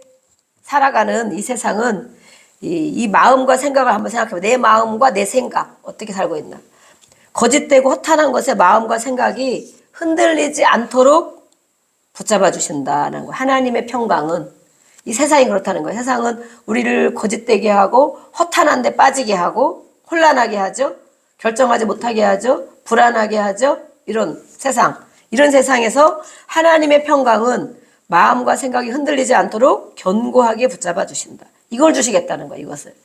살아가는 이 세상은 이 마음과 생각을 한번 생각해봐. 내 마음과 내 생각 어떻게 살고 있나? 거짓되고 허탄한 것에 마음과 생각이 흔들리지 않도록 붙잡아 주신다는 거예요. 하나님의 평강은 이 세상이 그렇다는 거예요. 세상은 우리를 거짓되게 하고 허탄한 데 빠지게 하고 혼란하게 하죠. 결정하지 못하게 하죠. 불안하게 하죠. 이런 세상에서 하나님의 평강은 마음과 생각이 흔들리지 않도록 견고하게 붙잡아 주신다. 이걸 주시겠다는 거예요. 이것을.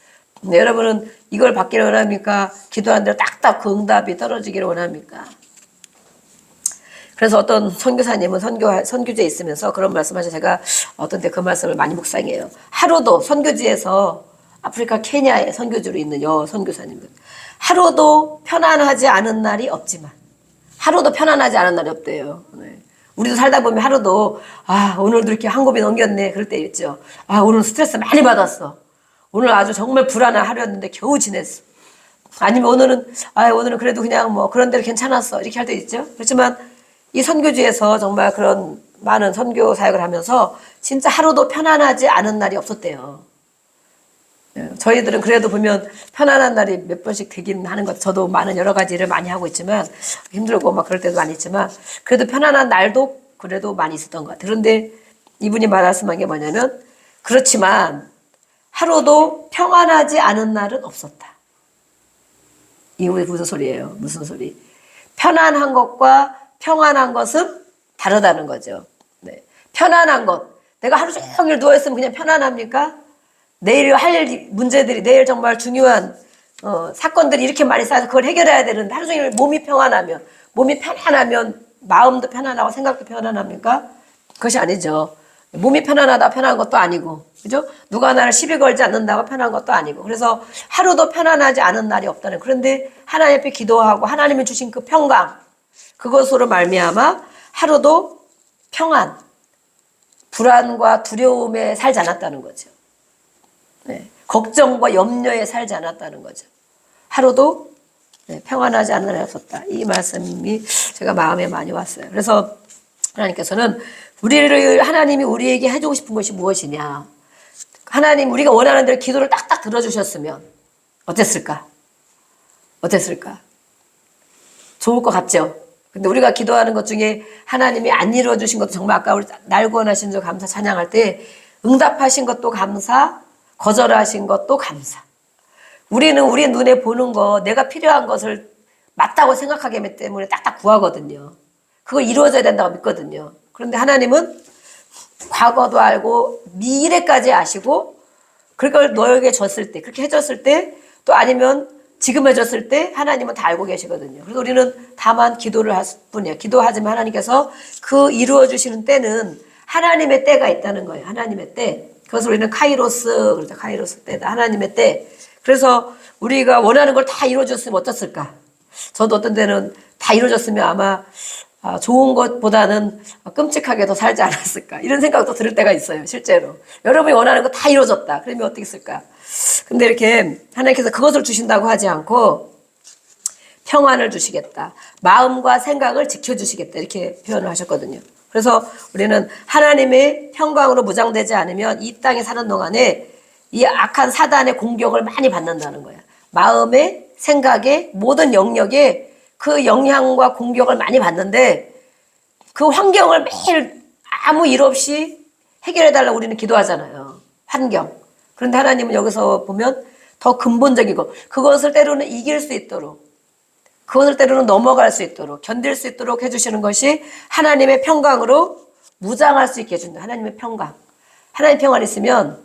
근데 여러분은 이걸 받기를 원합니까? 기도한 대로 딱딱 그 응답이 떨어지기를 원합니까? 그래서 어떤 선교사님은 선교지에 있으면서 그런 말씀하셔서 제가 어떤 때 그 말씀을 많이 묵상해요. 하루도 선교지에서 아프리카 케냐에 선교지로 있는 선교사님들 하루도 편안하지 않은 날이 없지만 하루도 편안하지 않은 날이 없대요. 네. 우리도 살다 보면 하루도 오늘도 이렇게 한 곱이 넘겼네 그럴 때 있죠. 오늘 스트레스 많이 받았어. 오늘 아주 정말 불안한 하루였는데 겨우 지냈어. 아니면 오늘은 그래도 그냥 뭐 그런 대로 괜찮았어 이렇게 할 때 있죠. 그렇지만 이 선교지에서 정말 그런 많은 선교 사역을 하면서 진짜 하루도 편안하지 않은 날이 없었대요. 저희들은 그래도 보면 편안한 날이 몇 번씩 되긴 하는 것. 저도 많은 여러 가지 일을 많이 하고 있지만 힘들고 막 그럴 때도 많이 있지만 그래도 편안한 날도 그래도 많이 있었던 것 같아요. 그런데 이분이 말씀한 게 뭐냐면 그렇지만 하루도 평안하지 않은 날은 없었다. 이게 무슨 소리예요? 무슨 소리? 편안한 것과 평안한 것은 다르다는 거죠. 네. 편안한 것, 내가 하루 종일 누워있으면 그냥 편안합니까? 내일 할 문제들이, 내일 정말 중요한 사건들이 이렇게 많이 쌓여서 그걸 해결해야 되는데 하루 종일 몸이 편안하면 마음도 편안하고 생각도 편안합니까? 그것이 아니죠. 몸이 편안하다 편안한 것도 아니고, 그죠? 누가 나를 시비 걸지 않는다고 편한 것도 아니고, 그래서 하루도 편안하지 않은 날이 없다는. 그런데 하나님 앞에 기도하고 하나님이 주신 그 평강, 그것으로 말미암아 하루도 평안, 불안과 두려움에 살지 않았다는 거죠. 네, 걱정과 염려에 살지 않았다는 거죠. 하루도 평안하지 않은 날이 없었다. 이 말씀이 제가 마음에 많이 왔어요. 그래서 하나님께서는 하나님이 우리에게 해주고 싶은 것이 무엇이냐. 하나님, 우리가 원하는 대로 기도를 딱딱 들어주셨으면 어땠을까? 좋을 것 같죠? 근데 우리가 기도하는 것 중에 하나님이 안 이루어주신 것도 정말 아까 우리 날 구원하신 줄 감사 찬양할 때 응답하신 것도 감사, 거절하신 것도 감사. 우리는 우리 눈에 보는 거, 내가 필요한 것을 맞다고 생각하기 때문에 딱딱 구하거든요. 그거 이루어져야 된다고 믿거든요. 그런데 하나님은 과거도 알고 미래까지 아시고 그걸 너에게 줬을 때, 그렇게 해줬을 때, 또 아니면 지금 해줬을 때 하나님은 다 알고 계시거든요. 그래서 우리는 다만 기도를 할 뿐이에요. 기도하지만 하나님께서 그 이루어주시는 때는 하나님의 때가 있다는 거예요. 하나님의 때. 그래서 우리는 카이로스, 그렇죠. 카이로스 때다. 하나님의 때. 그래서 우리가 원하는 걸 다 이루어줬으면 어떻을까? 저도 어떤 때는 다 이루어졌으면 아마 좋은 것보다는 끔찍하게 더 살지 않았을까? 이런 생각도 들을 때가 있어요, 실제로. 여러분이 원하는 거 다 이루어졌다. 그러면 어떻게 했을까? 근데 이렇게 하나님께서 그것을 주신다고 하지 않고 평안을 주시겠다. 마음과 생각을 지켜주시겠다. 이렇게 표현을 하셨거든요. 그래서 우리는 하나님의 평강으로 무장되지 않으면 이 땅에 사는 동안에 이 악한 사단의 공격을 많이 받는다는 거야. 마음에, 생각에, 모든 영역에 그 영향과 공격을 많이 받는데 그 환경을 매일 아무 일 없이 해결해달라고 우리는 기도하잖아요. 환경. 그런데 하나님은 여기서 보면 더 근본적이고 그것을 때로는 이길 수 있도록, 그것을 때로는 넘어갈 수 있도록, 견딜 수 있도록 해주시는 것이 하나님의 평강으로 무장할 수 있게 해준다. 하나님의 평강. 하나님의 평안이 있으면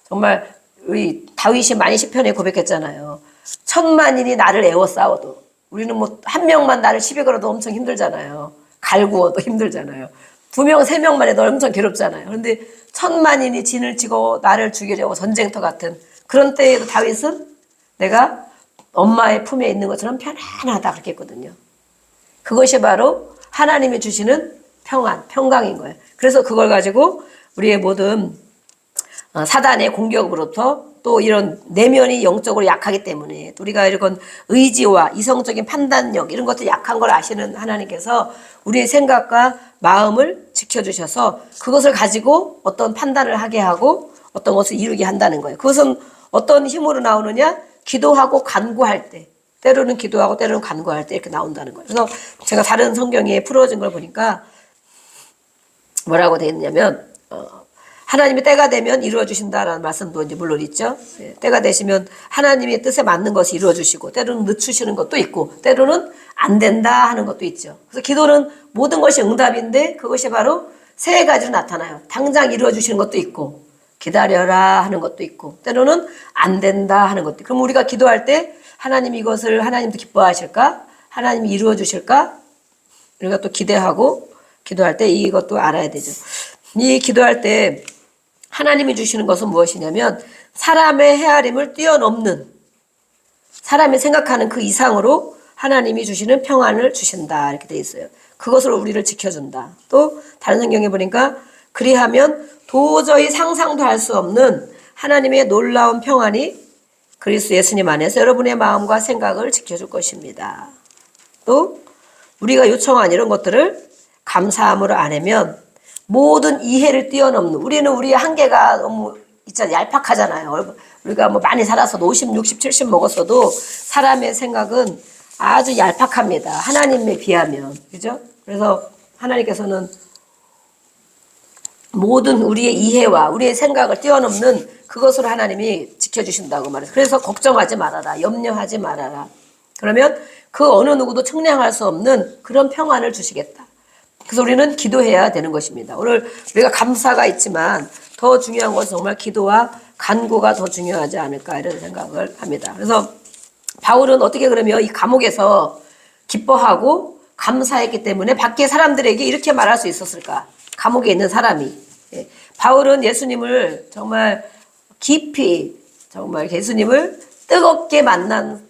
정말 우리 다윗이 많이 시편에 고백했잖아요. 1000만인이 나를 애워싸워도, 우리는 뭐 한 명만 나를 시비 걸어도 엄청 힘들잖아요. 갈구어도 힘들잖아요. 2명, 3명만 해도 엄청 괴롭잖아요. 그런데 1000만인이 진을 치고 나를 죽이려고 전쟁터 같은 그런 때에도 다윗은 내가 엄마의 품에 있는 것처럼 편안하다 그렇게 했거든요. 그것이 바로 하나님이 주시는 평안, 평강인 거예요. 그래서 그걸 가지고 우리의 모든 사단의 공격으로부터 또 이런 내면이 영적으로 약하기 때문에 우리가 이런 의지와 이성적인 판단력 이런 것들 약한 걸 아시는 하나님께서 우리의 생각과 마음을 지켜주셔서 그것을 가지고 어떤 판단을 하게 하고 어떤 것을 이루게 한다는 거예요. 그것은 어떤 힘으로 나오느냐? 기도하고 간구할 때, 때로는 기도하고 때로는 간구할 때 이렇게 나온다는 거예요. 그래서 제가 다른 성경에 풀어진 걸 보니까 뭐라고 되어 있냐면 하나님의 때가 되면 이루어 주신다라는 말씀도 이제 물론 있죠. 때가 되시면 하나님의 뜻에 맞는 것이 이루어 주시고 때로는 늦추시는 것도 있고 때로는 안 된다 하는 것도 있죠. 그래서 기도는 모든 것이 응답인데 그것이 바로 세 가지로 나타나요. 당장 이루어 주시는 것도 있고 기다려라 하는 것도 있고 때로는 안 된다 하는 것도 있고. 그럼 우리가 기도할 때 하나님 이것을 하나님도 기뻐하실까? 하나님이 이루어 주실까? 우리가 또 기대하고 기도할 때 이것도 알아야 되죠. 이 기도할 때 하나님이 주시는 것은 무엇이냐면 사람의 헤아림을 뛰어넘는, 사람이 생각하는 그 이상으로 하나님이 주시는 평안을 주신다 이렇게 돼 있어요. 그것으로 우리를 지켜준다. 또 다른 성경에 보니까 그리하면 도저히 상상도 할 수 없는 하나님의 놀라운 평안이 그리스도 예수님 안에서 여러분의 마음과 생각을 지켜줄 것입니다. 또 우리가 요청한 이런 것들을 감사함으로 안으면 모든 이해를 뛰어넘는, 우리는 우리의 한계가 너무 있잖아요. 얄팍하잖아요. 우리가 뭐 많이 살아서 50, 60, 70 먹었어도 사람의 생각은 아주 얄팍합니다. 하나님에 비하면. 그죠? 그래서 하나님께서는 모든 우리의 이해와 우리의 생각을 뛰어넘는 그것으로 하나님이 지켜주신다고 말해요. 그래서 걱정하지 말아라. 염려하지 말아라. 그러면 그 어느 누구도 측량할 수 없는 그런 평안을 주시겠다. 그래서 우리는 기도해야 되는 것입니다. 오늘 우리가 감사가 있지만 더 중요한 것은 정말 기도와 간구가 더 중요하지 않을까 이런 생각을 합니다. 그래서 바울은 어떻게 그러면 이 감옥에서 기뻐하고 감사했기 때문에 밖에 사람들에게 이렇게 말할 수 있었을까? 감옥에 있는 사람이. 바울은 예수님을 정말 깊이 정말 예수님을 뜨겁게 만난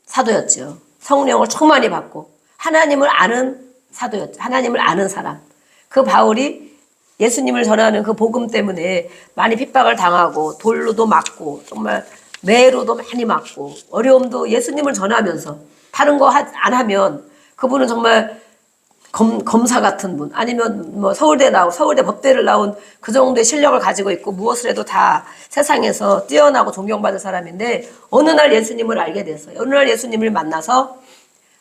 사도였죠. 성령을 충만히 받고 하나님을 아는 사도였죠. 하나님을 아는 사람. 그 바울이 예수님을 전하는 그 복음 때문에 많이 핍박을 당하고 돌로도 맞고 정말 매로도 많이 맞고 어려움도 예수님을 전하면서 다른 거 안 하면 그분은 정말 검사 같은 분 아니면 뭐 서울대 법대를 나온 그 정도의 실력을 가지고 있고 무엇을 해도 다 세상에서 뛰어나고 존경받을 사람인데 어느 날 예수님을 알게 됐어요. 어느 날 예수님을 만나서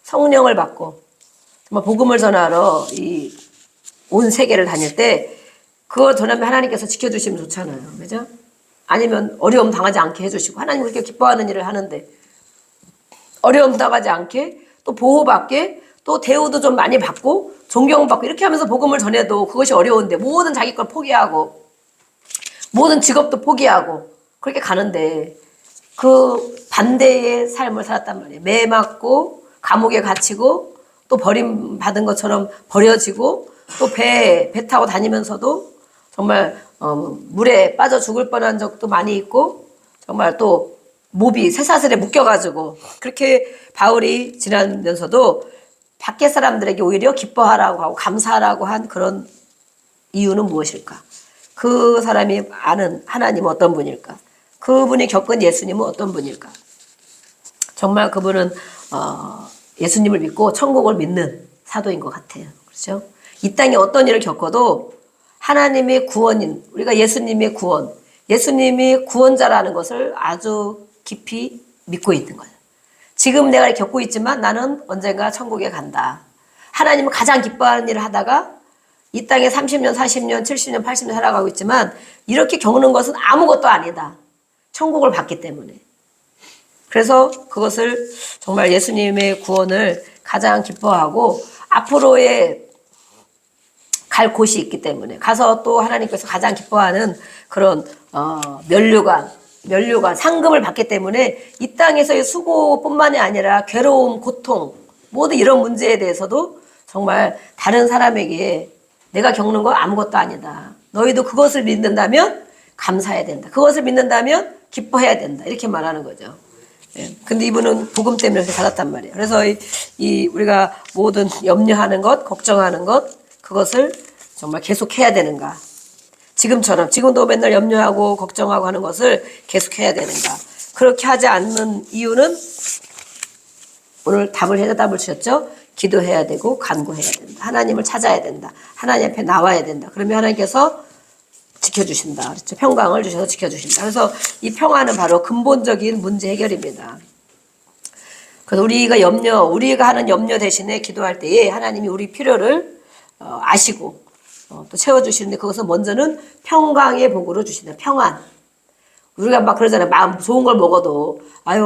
성령을 받고 정말 복음을 전하러 이 온 세계를 다닐 때 그걸 전하면 하나님께서 지켜주시면 좋잖아요. 그죠? 아니면 어려움 당하지 않게 해주시고 하나님 그렇게 기뻐하는 일을 하는데 어려움 당하지 않게 또 보호받게 또 대우도 좀 많이 받고 존경받고 이렇게 하면서 복음을 전해도 그것이 어려운데 모든 자기 걸 포기하고 모든 직업도 포기하고 그렇게 가는데 그 반대의 삶을 살았단 말이에요. 매 맞고 감옥에 갇히고 또 버림받은 것처럼 버려지고 또 배 타고 다니면서도 정말 물에 빠져 죽을 뻔한 적도 많이 있고 정말 또 몹이 쇠사슬에 묶여가지고 그렇게 바울이 지나면서도 밖에 사람들에게 오히려 기뻐하라고 하고 감사하라고 한 그런 이유는 무엇일까? 그 사람이 아는 하나님은 어떤 분일까? 그분이 겪은 예수님은 어떤 분일까? 정말 그분은 예수님을 믿고 천국을 믿는 사도인 것 같아요. 그렇죠? 이 땅에 어떤 일을 겪어도 하나님의 구원인 우리가 예수님의 구원, 예수님이 구원자라는 것을 아주 깊이 믿고 있는 거예요. 지금 내가 겪고 있지만 나는 언젠가 천국에 간다. 하나님은 가장 기뻐하는 일을 하다가 이 땅에 30년, 40년, 70년, 80년 살아가고 있지만 이렇게 겪는 것은 아무것도 아니다. 천국을 받기 때문에. 그래서 그것을 정말 예수님의 구원을 가장 기뻐하고 앞으로의 갈 곳이 있기 때문에 가서 또 하나님께서 가장 기뻐하는 그런 면류관, 상급을 받기 때문에 이 땅에서의 수고뿐만이 아니라 괴로움, 고통 모두 이런 문제에 대해서도 정말 다른 사람에게 내가 겪는 거 아무것도 아니다. 너희도 그것을 믿는다면 감사해야 된다. 그것을 믿는다면 기뻐해야 된다. 이렇게 말하는 거죠. 예. 근데 이분은 복음 때문에 이렇게 살았단 말이에요. 그래서 우리가 모든 염려하는 것, 걱정하는 것, 그것을 정말 계속 해야 되는가. 지금도 맨날 염려하고 걱정하고 하는 것을 계속 해야 되는가. 그렇게 하지 않는 이유는 오늘 해답을 주셨죠? 기도해야 되고 간구해야 된다. 하나님을 찾아야 된다. 하나님 앞에 나와야 된다. 그러면 하나님께서 지켜주신다. 그렇죠? 평강을 주셔서 지켜주신다. 그래서 이 평화는 바로 근본적인 문제 해결입니다. 그래서 우리가 하는 염려 대신에 기도할 때에 하나님이 우리 필요를 아시고 또 채워주시는데 그것은 먼저는 평강의 복으로 주신다. 평안. 우리가 막 그러잖아요. 마음 좋은 걸 먹어도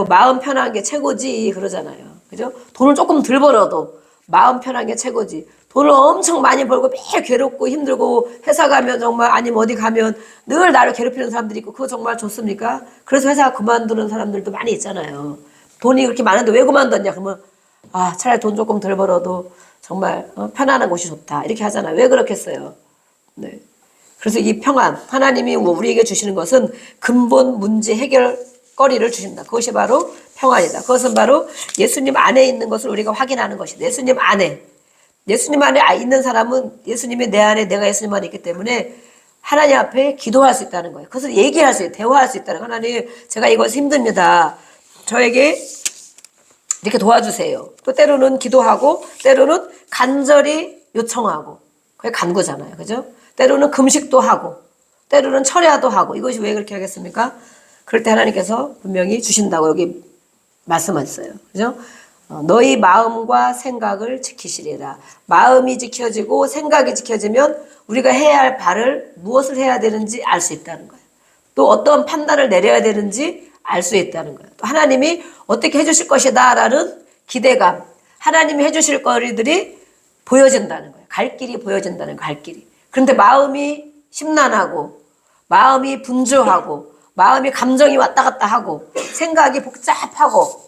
마음 편한 게 최고지 그러잖아요. 그죠? 돈을 조금 덜 벌어도 마음 편한 게 최고지. 돈을 엄청 많이 벌고 매일 괴롭고 힘들고 회사 가면 정말 아니면 어디 가면 늘 나를 괴롭히는 사람들이 있고 그거 정말 좋습니까? 그래서 회사 그만두는 사람들도 많이 있잖아요. 돈이 그렇게 많은데 왜 그만뒀냐? 그러면 차라리 돈 조금 덜 벌어도 정말 편안한 곳이 좋다. 이렇게 하잖아요. 왜 그렇겠어요? 네. 그래서 이 평안, 하나님이 우리에게 주시는 것은 근본 문제 해결거리를 주신다. 그것이 바로 평안이다. 그것은 바로 예수님 안에 있는 것을 우리가 확인하는 것이다. 예수님 안에 있는 사람은 예수님이 내 안에 내가 예수님 안에 있기 때문에 하나님 앞에 기도할 수 있다는 거예요. 그것을 얘기할 수 있어요. 대화할 수 있다는 거예요. 하나님, 제가 이것이 힘듭니다. 저에게 이렇게 도와주세요. 또 때로는 기도하고 때로는 간절히 요청하고 그게 간구잖아요. 그죠? 때로는 금식도 하고 때로는 철야도 하고 이것이 왜 그렇게 하겠습니까? 그럴 때 하나님께서 분명히 주신다고 여기 말씀하셨어요. 그죠? 너희 마음과 생각을 지키시리라. 마음이 지켜지고 생각이 지켜지면 우리가 해야 할 바를 무엇을 해야 되는지 알 수 있다는 거예요. 또 어떤 판단을 내려야 되는지 알 수 있다는 거예요. 또 하나님이 어떻게 해주실 것이다 라는 기대감, 하나님이 해주실 거리들이 보여진다는 거예요. 갈 길이 보여진다는 갈 길이. 그런데 마음이 심란하고 마음이 분주하고 마음이 감정이 왔다 갔다 하고 생각이 복잡하고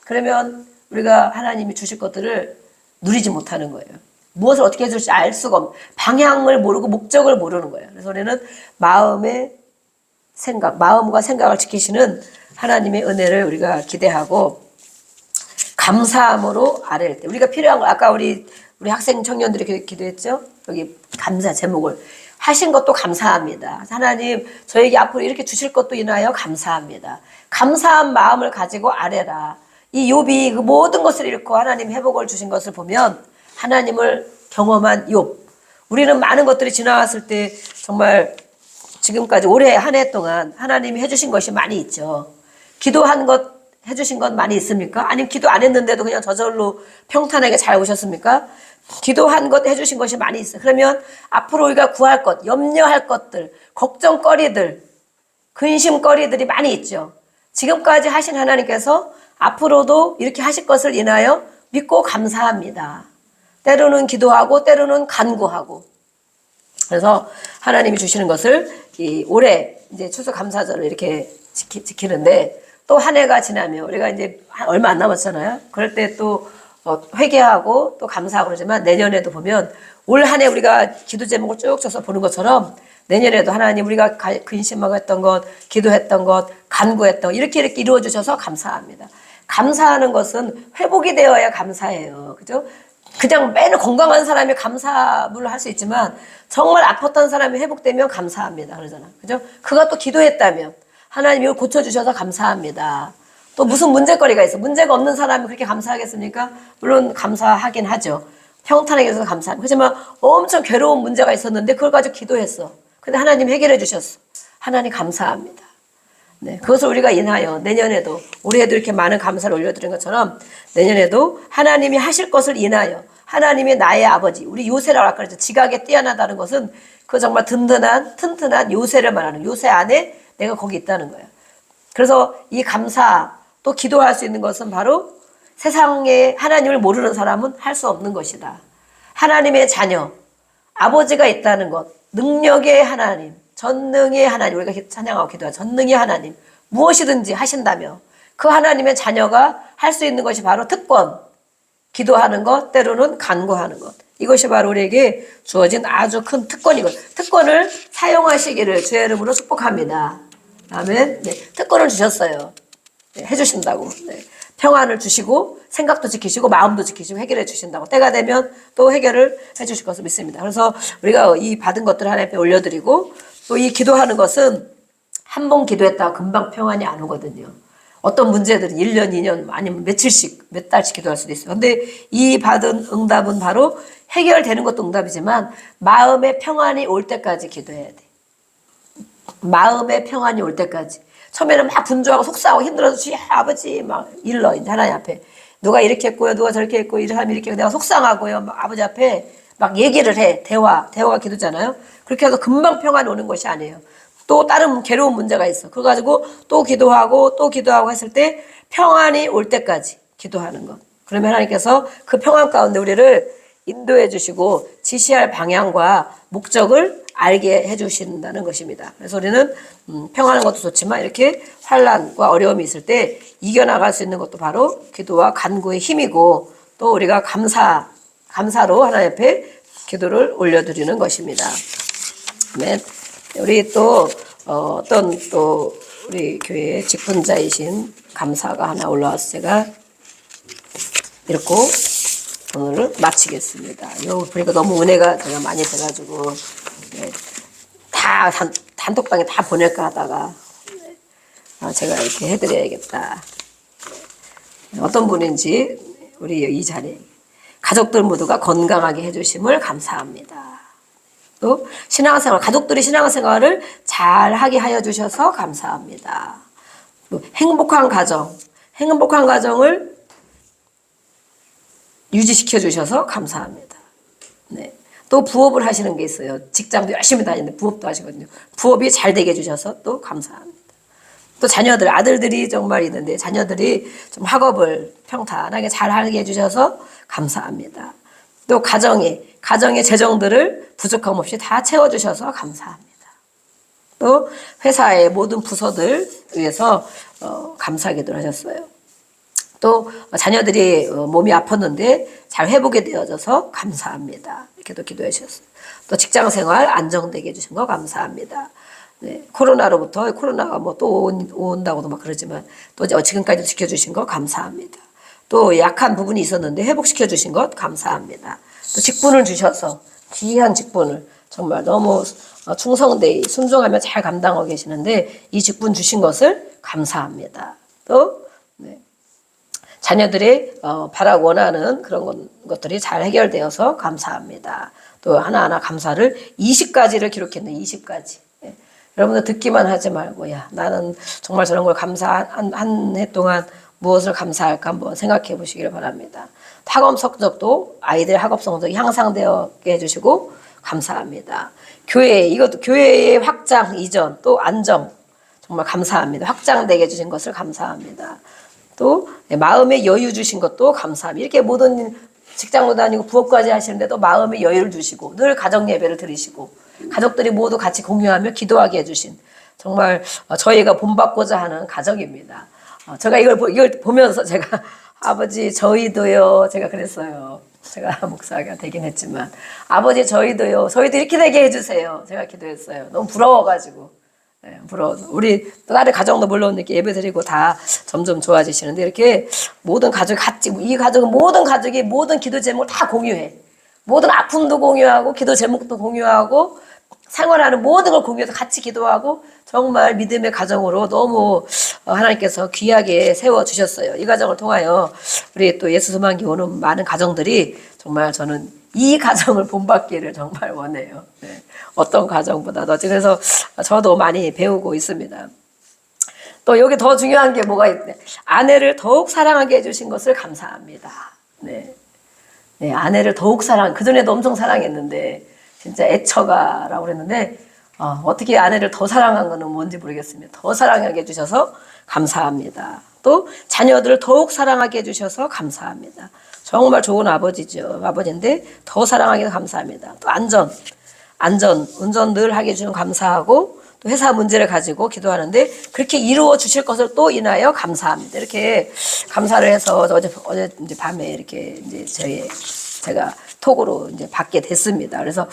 그러면 우리가 하나님이 주실 것들을 누리지 못하는 거예요. 무엇을 어떻게 해줄지 알 수가 없는 방향을 모르고 목적을 모르는 거예요. 그래서 우리는 마음의 생각, 마음과 생각을 지키시는 하나님의 은혜를 우리가 기대하고 감사함으로 아뢰를 때 우리가 필요한 거 아까 우리 학생 청년들이 기도했죠. 여기 감사 제목을 하신 것도 감사합니다. 하나님 저에게 앞으로 이렇게 주실 것도 인하여 감사합니다. 감사한 마음을 가지고 아뢰라. 이 욥이 그 모든 것을 잃고 하나님 회복을 주신 것을 보면 하나님을 경험한 욥. 우리는 많은 것들이 지나왔을 때 정말 지금까지 올해 한 해 동안 하나님이 해주신 것이 많이 있죠. 기도한 것 해주신 것 많이 있습니까? 아니면 기도 안 했는데도 그냥 저절로 평탄하게 잘 오셨습니까? 기도한 것 해주신 것이 많이 있어요. 그러면 앞으로 우리가 구할 것, 염려할 것들, 걱정거리들, 근심거리들이 많이 있죠. 지금까지 하신 하나님께서 앞으로도 이렇게 하실 것을 인하여 믿고 감사합니다. 때로는 기도하고 때로는 간구하고. 그래서 하나님이 주시는 것을 이 올해 이제 추수감사절을 이렇게 지키는데 또 한 해가 지나면 우리가 이제 얼마 안 남았잖아요. 그럴 때 또 회개하고 또 감사하고 그러지만 내년에도 보면 올 한 해 우리가 기도 제목을 쭉 쳐서 보는 것처럼 내년에도 하나님 우리가 근심하고 했던 것, 기도했던 것, 간구했던 것 이렇게 이루어 주셔서 감사합니다. 감사하는 것은 회복이 되어야 감사해요. 그죠? 그냥 매일 건강한 사람이 감사를 할 수 있지만 정말 아팠던 사람이 회복되면 감사합니다. 그러잖아. 그죠? 그가 또 기도했다면 하나님이 고쳐주셔서 감사합니다. 또 무슨 문제거리가 있어. 문제가 없는 사람이 그렇게 감사하겠습니까? 물론 감사하긴 하죠. 평탄하게 해서 감사합니다. 그렇지만 엄청 괴로운 문제가 있었는데 그걸 가지고 기도했어. 근데 하나님 해결해 주셨어. 하나님 감사합니다. 네, 그것을 우리가 인하여 내년에도 올해도 이렇게 많은 감사를 올려드린 것처럼 내년에도 하나님이 하실 것을 인하여 하나님이 나의 아버지 우리 요새라고 아까 그랬죠. 지각에 뛰어나다는 것은 그 정말 든든한 튼튼한 요새를 말하는 요새 안에 내가 거기 있다는 거예요. 그래서 이 감사 또 기도할 수 있는 것은 바로 세상에 하나님을 모르는 사람은 할 수 없는 것이다. 하나님의 자녀 아버지가 있다는 것 능력의 하나님 전능의 하나님 우리가 찬양하고 기도하는 전능의 하나님 무엇이든지 하신다며 그 하나님의 자녀가 할 수 있는 것이 바로 특권 기도하는 것 때로는 간구하는 것 이것이 바로 우리에게 주어진 아주 큰 특권이거든요. 특권을 사용하시기를 주의 이름으로 축복합니다. 아멘. 네, 특권을 주셨어요. 네, 해주신다고. 네, 평안을 주시고 생각도 지키시고 마음도 지키시고 해결해 주신다고. 때가 되면 또 해결을 해주실 것을 믿습니다. 그래서 우리가 이 받은 것들을 하나님께 올려드리고 또 이 기도하는 것은 한 번 기도했다고 금방 평안이 안 오거든요. 어떤 문제들은 1년, 2년 아니면 며칠씩 몇 달씩 기도할 수도 있어요. 근데 이 받은 응답은 바로 해결되는 것도 응답이지만 마음의 평안이 올 때까지 기도해야 돼. 마음의 평안이 올 때까지. 처음에는 막 분주하고 속상하고 힘들어서 주여 아버지 막 일러 이제 하나님 앞에 누가 이렇게 했고요 누가 저렇게 했고 이 사람이 이렇게 내가 속상하고요 막 아버지 앞에 막 얘기를 해 대화가 기도잖아요. 그렇게 해서 금방 평안이 오는 것이 아니에요. 또 다른 괴로운 문제가 있어. 그거 가지고 또 기도하고 했을 때 평안이 올 때까지 기도하는 것. 그러면 하나님께서 그 평안 가운데 우리를 인도해 주시고 지시할 방향과 목적을 알게 해주신다는 것입니다. 그래서 우리는 평안한 것도 좋지만 이렇게 환난과 어려움이 있을 때 이겨나갈 수 있는 것도 바로 기도와 간구의 힘이고 또 우리가 감사로 하나님 앞에 기도를 올려드리는 것입니다. 아멘. 우리 또 어떤 또 우리 교회의 직분자이신 감사가 하나 올라와서 제가 이렇게 오늘을 마치겠습니다. 그러니까 너무 은혜가 제가 많이 돼가지고 네, 다 단톡방에 다 보낼까 하다가 제가 이렇게 해드려야겠다. 어떤 분인지 우리 이 자리에 가족들 모두가 건강하게 해주심을 감사합니다. 또 신앙생활 가족들이 신앙생활을 잘하게 하여 주셔서 감사합니다. 또 행복한 가정을 유지시켜 주셔서 감사합니다. 네. 또 부업을 하시는 게 있어요. 직장도 열심히 다니는데 부업도 하시거든요. 부업이 잘 되게 해주셔서 또 감사합니다. 또 자녀들, 아들들이 정말 있는데 자녀들이 좀 학업을 평탄하게 잘 하게 해주셔서 감사합니다. 또 가정의 재정들을 부족함 없이 다 채워주셔서 감사합니다. 또 회사의 모든 부서들 위해서 감사 기도를 하셨어요. 또 자녀들이 몸이 아팠는데 잘 회복이 되어져서 감사합니다. 이렇게도 기도해 주셨어요. 또 직장 생활 안정되게 해주신 거 감사합니다. 네, 코로나가 뭐 또 온다고도 막 그러지만 또 지금까지 지켜주신 거 감사합니다. 또 약한 부분이 있었는데 회복시켜 주신 것 감사합니다. 또 직분을 주셔서 귀한 직분을 정말 너무 충성되이 순종하며 잘 감당하고 계시는데 이 직분 주신 것을 감사합니다. 또 네. 자녀들이 바라고 원하는 그런 것들이 잘 해결되어서 감사합니다. 또 하나하나 감사를 20가지를 기록했네요. 20가지. 예. 여러분들 듣기만 하지 말고 야 나는 정말 저런 걸 한 해 동안 무엇을 감사할까 한번 생각해 보시기를 바랍니다. 학업 성적도 아이들 학업 성적이 향상되게 해주시고 감사합니다. 이것도 교회의 확장, 이전, 또 안정 정말 감사합니다. 확장되게 해주신 것을 감사합니다. 또 마음의 여유 주신 것도 감사합니다. 이렇게 모든 직장도 다니고 부업까지 하시는데 또 마음의 여유를 주시고 늘 가정 예배를 드리시고 가족들이 모두 같이 공유하며 기도하게 해주신 정말 저희가 본받고자 하는 가정입니다. 제가 이걸 보면서 제가 아버지 저희도요 제가 그랬어요. 제가 목사가 되긴 했지만 아버지 저희도 이렇게 되게 해주세요. 제가 기도했어요. 너무 부러워가지고 부러워서 우리 다른 가정도 물론 이렇게 예배드리고 다 점점 좋아지시는데 이렇게 모든 가족이 같이 이 가족은 모든 가족이 모든 기도 제목을 다 공유해. 모든 아픔도 공유하고 기도 제목도 공유하고 생활하는 모든 걸 공유해서 같이 기도하고 정말 믿음의 가정으로 너무 하나님께서 귀하게 세워주셨어요. 이 가정을 통하여 우리 또 예수 소망기 오는 많은 가정들이 정말 저는 이 가정을 본받기를 정말 원해요. 네. 어떤 가정보다도. 그래서 저도 많이 배우고 있습니다. 또 여기 더 중요한 게 뭐가 있네. 아내를 더욱 사랑하게 해주신 것을 감사합니다. 네. 네, 아내를 더욱 그전에도 엄청 사랑했는데 진짜 애처가라고 그랬는데 어떻게 아내를 더 사랑한 거는 뭔지 모르겠습니다. 더 사랑하게 해주셔서 감사합니다. 또 자녀들을 더욱 사랑하게 해주셔서 감사합니다. 정말 좋은 아버지인데 더 사랑하게 해서 감사합니다. 또 운전 늘 하게 해주시면 감사하고 또 회사 문제를 가지고 기도하는데 그렇게 이루어 주실 것을 또 인하여 감사합니다. 이렇게 감사를 해서 어제 이제 밤에 이렇게 이제 제가 톡으로 이제 받게 됐습니다. 그래서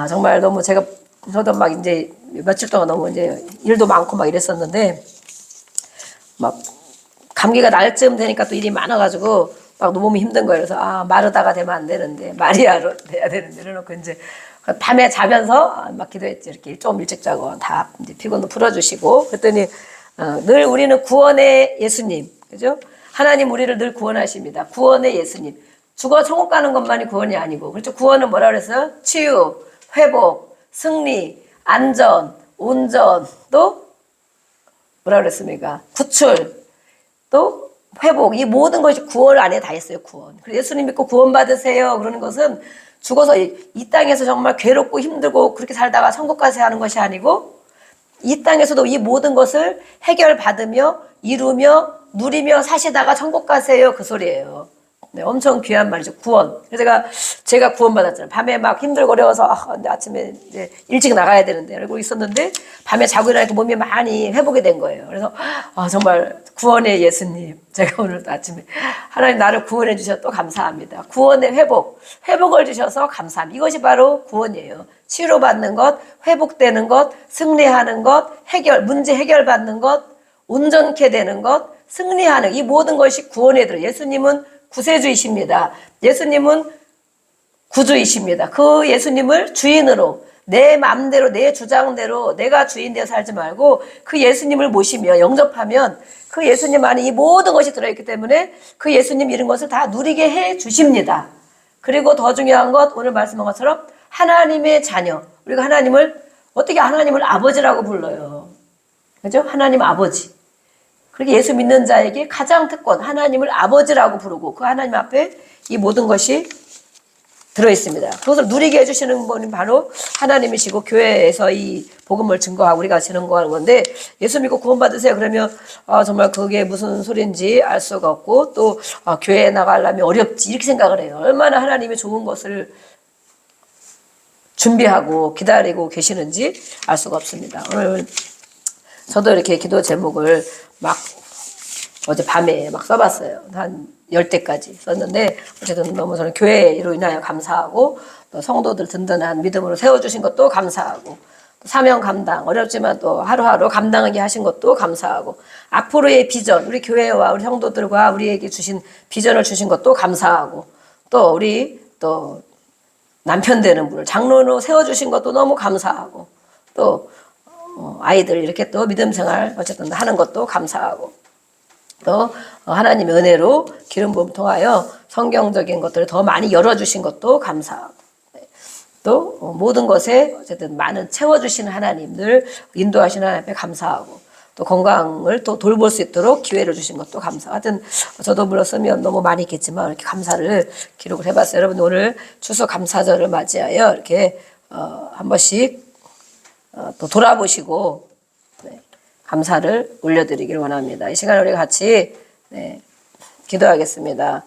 정말 너무 저도 막 이제 며칠 동안 너무 이제 일도 많고 막 이랬었는데 막 감기가 날 쯤 되니까 또 일이 많아가지고 막 너무 힘든 거예요. 그래서 마르다가 되면 안 되는데 마리아로 돼야 되는데 이러놓고 이제 밤에 자면서 막 기도했지. 이렇게 좀 일찍 자고 다 이제 피곤도 풀어주시고 그랬더니 늘 우리는 구원의 예수님, 그죠? 하나님 우리를 늘 구원하십니다. 구원의 예수님. 죽어 천국 가는 것만이 구원이 아니고 그렇죠. 구원은 뭐라 그랬어요? 치유, 회복, 승리, 안전, 온전, 또 뭐라 그랬습니까? 구출, 또 회복. 이 모든 것이 구원 안에 다 있어요. 구원. 그래서 예수님 믿고 구원 받으세요. 그러는 것은 죽어서 이 땅에서 정말 괴롭고 힘들고 그렇게 살다가 천국 가세요 하는 것이 아니고 이 땅에서도 이 모든 것을 해결받으며 이루며 누리며 사시다가 천국 가세요. 그 소리예요. 네, 엄청 귀한 말이죠. 구원. 그래서 제가 구원 받았잖아요. 밤에 막 힘들고 어려워서 아침에 이제 일찍 나가야 되는데 그러고 있었는데 밤에 자고 일어나니까 몸이 많이 회복이 된 거예요. 그래서 정말 구원의 예수님. 제가 오늘 아침에 하나님 나를 구원해 주셔서 또 감사합니다. 구원의 회복을 주셔서 감사합니다. 이것이 바로 구원이에요. 치료받는 것, 회복되는 것, 승리하는 것, 문제 해결받는 것, 온전케 되는 것, 승리하는 이 모든 것이 구원에 들어요. 예수님은 구세주이십니다. 예수님은 구주이십니다. 그 예수님을 주인으로 내 마음대로 내 주장대로 내가 주인 되어 살지 말고 그 예수님을 모시며 영접하면 그 예수님 안에 이 모든 것이 들어있기 때문에 그 예수님 이런 것을 다 누리게 해 주십니다. 그리고 더 중요한 것 오늘 말씀한 것처럼 하나님의 자녀. 우리가 어떻게 하나님을 아버지라고 불러요. 그죠? 하나님 아버지. 그렇게 예수 믿는 자에게 가장 특권 하나님을 아버지라고 부르고 그 하나님 앞에 이 모든 것이 들어 있습니다. 그것을 누리게 해주시는 분이 바로 하나님이시고 교회에서 이 복음을 증거하고 우리가 증거하는 건데 예수 믿고 구원받으세요. 그러면 정말 그게 무슨 소리인지 알 수가 없고 또 교회에 나가려면 어렵지 이렇게 생각을 해요. 얼마나 하나님이 좋은 것을 준비하고 기다리고 계시는지 알 수가 없습니다. 오늘 저도 이렇게 기도 제목을 막 어제 밤에 막 써봤어요. 한 10대까지 썼는데 어쨌든 너무 저는 교회로 인하여 감사하고 또 성도들 든든한 믿음으로 세워주신 것도 감사하고 또 사명 감당 어렵지만 또 하루하루 감당하게 하신 것도 감사하고 앞으로의 비전 우리 교회와 우리 성도들과 우리에게 주신 비전을 주신 것도 감사하고 또 우리 또 남편 되는 분을 장로로 세워주신 것도 너무 감사하고 또 아이들 이렇게 또 믿음 생활 어쨌든 하는 것도 감사하고 또 하나님의 은혜로 기름 부음 통하여 성경적인 것들을 더 많이 열어주신 것도 감사하고 또 모든 것에 어쨌든 많은 채워주시는 하나님들 인도하시는 하나님 앞에 감사하고 또 건강을 또 돌볼 수 있도록 기회를 주신 것도 감사. 하여튼 저도 물론 쓰면 너무 많이 있겠지만 이렇게 감사를 기록을 해봤어요. 여러분 오늘 추수 감사절을 맞이하여 이렇게 한 번씩 또 돌아보시고 감사를 올려드리길 원합니다. 이 시간에 우리 같이 기도하겠습니다.